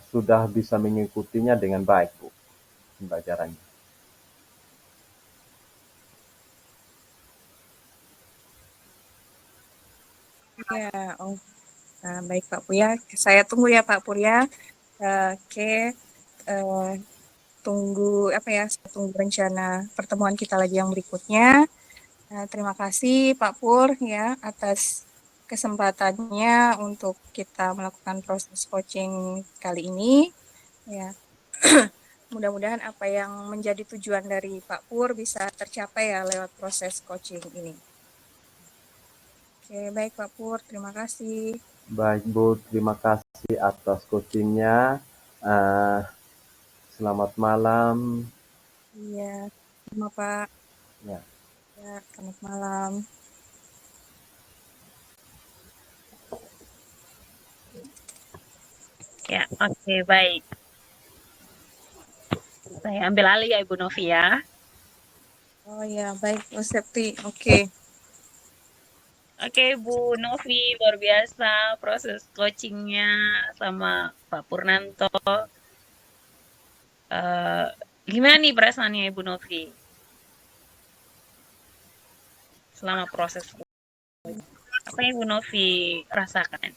sudah bisa mengikutinya dengan baik Bu pembelajarannya. Ya, oh, nah, baik Pak Pur ya. Saya tunggu ya Pak Pur ya. Oke, uh, tunggu apa ya? Saya tunggu rencana pertemuan kita lagi yang berikutnya. Terima kasih Pak Pur ya atas kesempatannya untuk kita melakukan proses coaching kali ini. Ya, mudah-mudahan apa yang menjadi tujuan dari Pak Pur bisa tercapai ya lewat proses coaching ini. Oke, baik Pak Pur, terima kasih. Baik Bu, terima kasih atas coachingnya. Uh, Selamat malam. Iya, terima Pak. Ya. Ya, selamat malam. Ya, oke, baik. Saya ambil alih ya Ibu Novi ya. Oh ya, baik Bu Septi. Oke. Oke, Bu Novi, luar biasa proses coachingnya sama Pak Purnanto. Gimana nih perasaannya Ibu Novi selama proses apa yang Ibu Novi rasakan?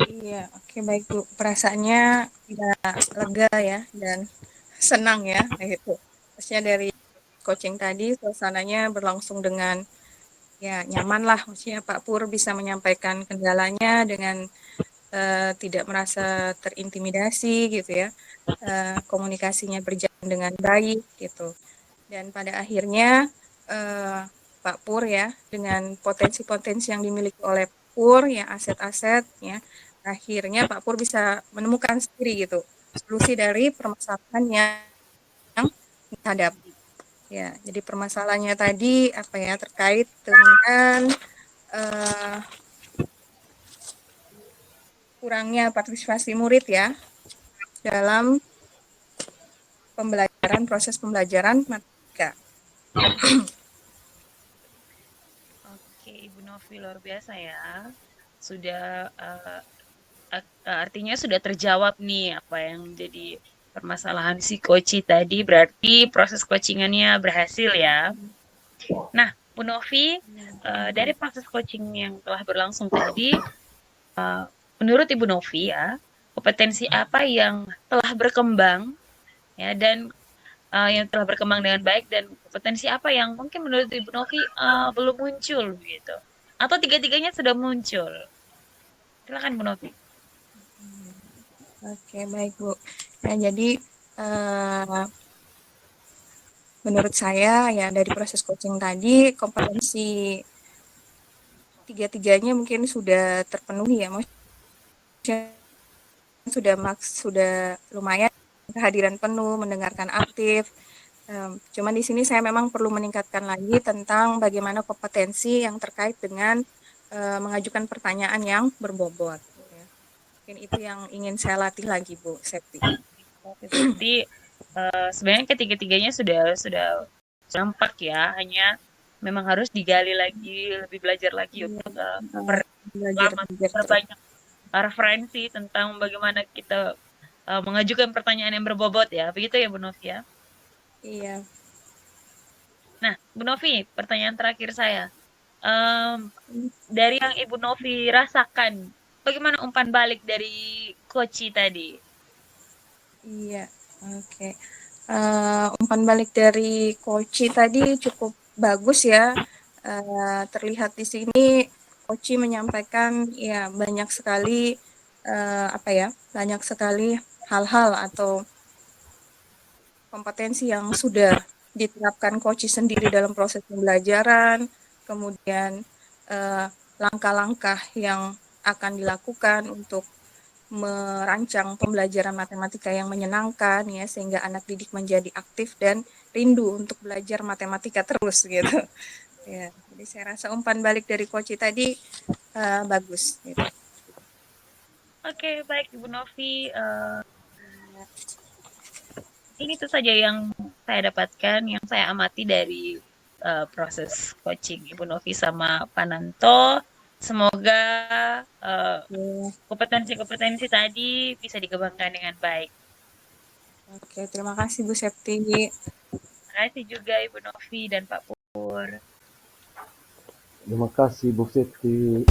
Iya, oke baik Bu. Perasaannya ya lega ya dan senang ya gitu. Maksudnya dari coaching tadi suasananya berlangsung dengan ya nyaman lah. Maksudnya Pak Pur bisa menyampaikan kendalanya dengan tidak merasa terintimidasi gitu ya. Komunikasinya berjalan dengan baik gitu. Dan pada akhirnya eh, Pak Pur ya dengan potensi-potensi yang dimiliki oleh Pak Pur ya aset-aset ya akhirnya Pak Pur bisa menemukan sendiri gitu solusi dari permasalahan yang dihadapi ya. Jadi permasalahannya tadi apa ya terkait dengan uh, kurangnya partisipasi murid ya dalam pembelajaran proses pembelajaran matematika. Oke, Ibu Novi luar biasa ya. Sudah artinya sudah terjawab nih apa yang jadi permasalahan si Koci tadi. Berarti proses coachingannya berhasil ya. Nah, Bu Novi, dari proses coaching yang telah berlangsung tadi, menurut Ibu Novi ya, kompetensi apa yang telah berkembang ya dan yang telah berkembang dengan baik dan kompetensi apa yang mungkin menurut Ibu Novi belum muncul gitu. Atau tiga-tiganya sudah muncul. Silakan Bu Novi. Oke, baik Bu. Nah, jadi menurut saya ya dari proses coaching tadi kompetensi tiga-tiganya mungkin sudah terpenuhi ya, maksudnya sudah lumayan kehadiran penuh, mendengarkan aktif. Cuman di sini saya memang perlu meningkatkan lagi tentang bagaimana kompetensi yang terkait dengan mengajukan pertanyaan yang berbobot. Ya. Mungkin itu yang ingin saya latih lagi, Bu Septi. Berarti sebenarnya ketiga-tiganya sudah nampak ya, hanya memang harus digali lagi, lebih belajar lagi untuk belajar banyak referensi tentang bagaimana kita mengajukan pertanyaan yang berbobot ya, begitu ya Bu Novi ya? Iya. Nah, Bu Novi, pertanyaan terakhir saya. Dari yang Ibu Novi rasakan, bagaimana umpan balik dari Koci tadi? Iya, oke. Umpan balik dari Koci tadi cukup bagus ya. Terlihat di sini Koci menyampaikan ya banyak sekali banyak sekali hal-hal atau kompetensi yang sudah diterapkan Koci sendiri dalam proses pembelajaran, kemudian langkah-langkah yang akan dilakukan untuk merancang pembelajaran matematika yang menyenangkan ya sehingga anak didik menjadi aktif dan rindu untuk belajar matematika terus gitu. Ya, jadi saya rasa umpan balik dari Koci tadi bagus gitu. Oke, baik Ibu Novi. Ini itu saja yang saya dapatkan, yang saya amati dari proses coaching Ibu Novi sama Pananto. Semoga kompetensi-kompetensi tadi bisa dikembangkan dengan baik. Oke, terima kasih Bu Septi. Terima kasih juga Ibu Novi dan Pak Pur. Terima kasih Bu Siti.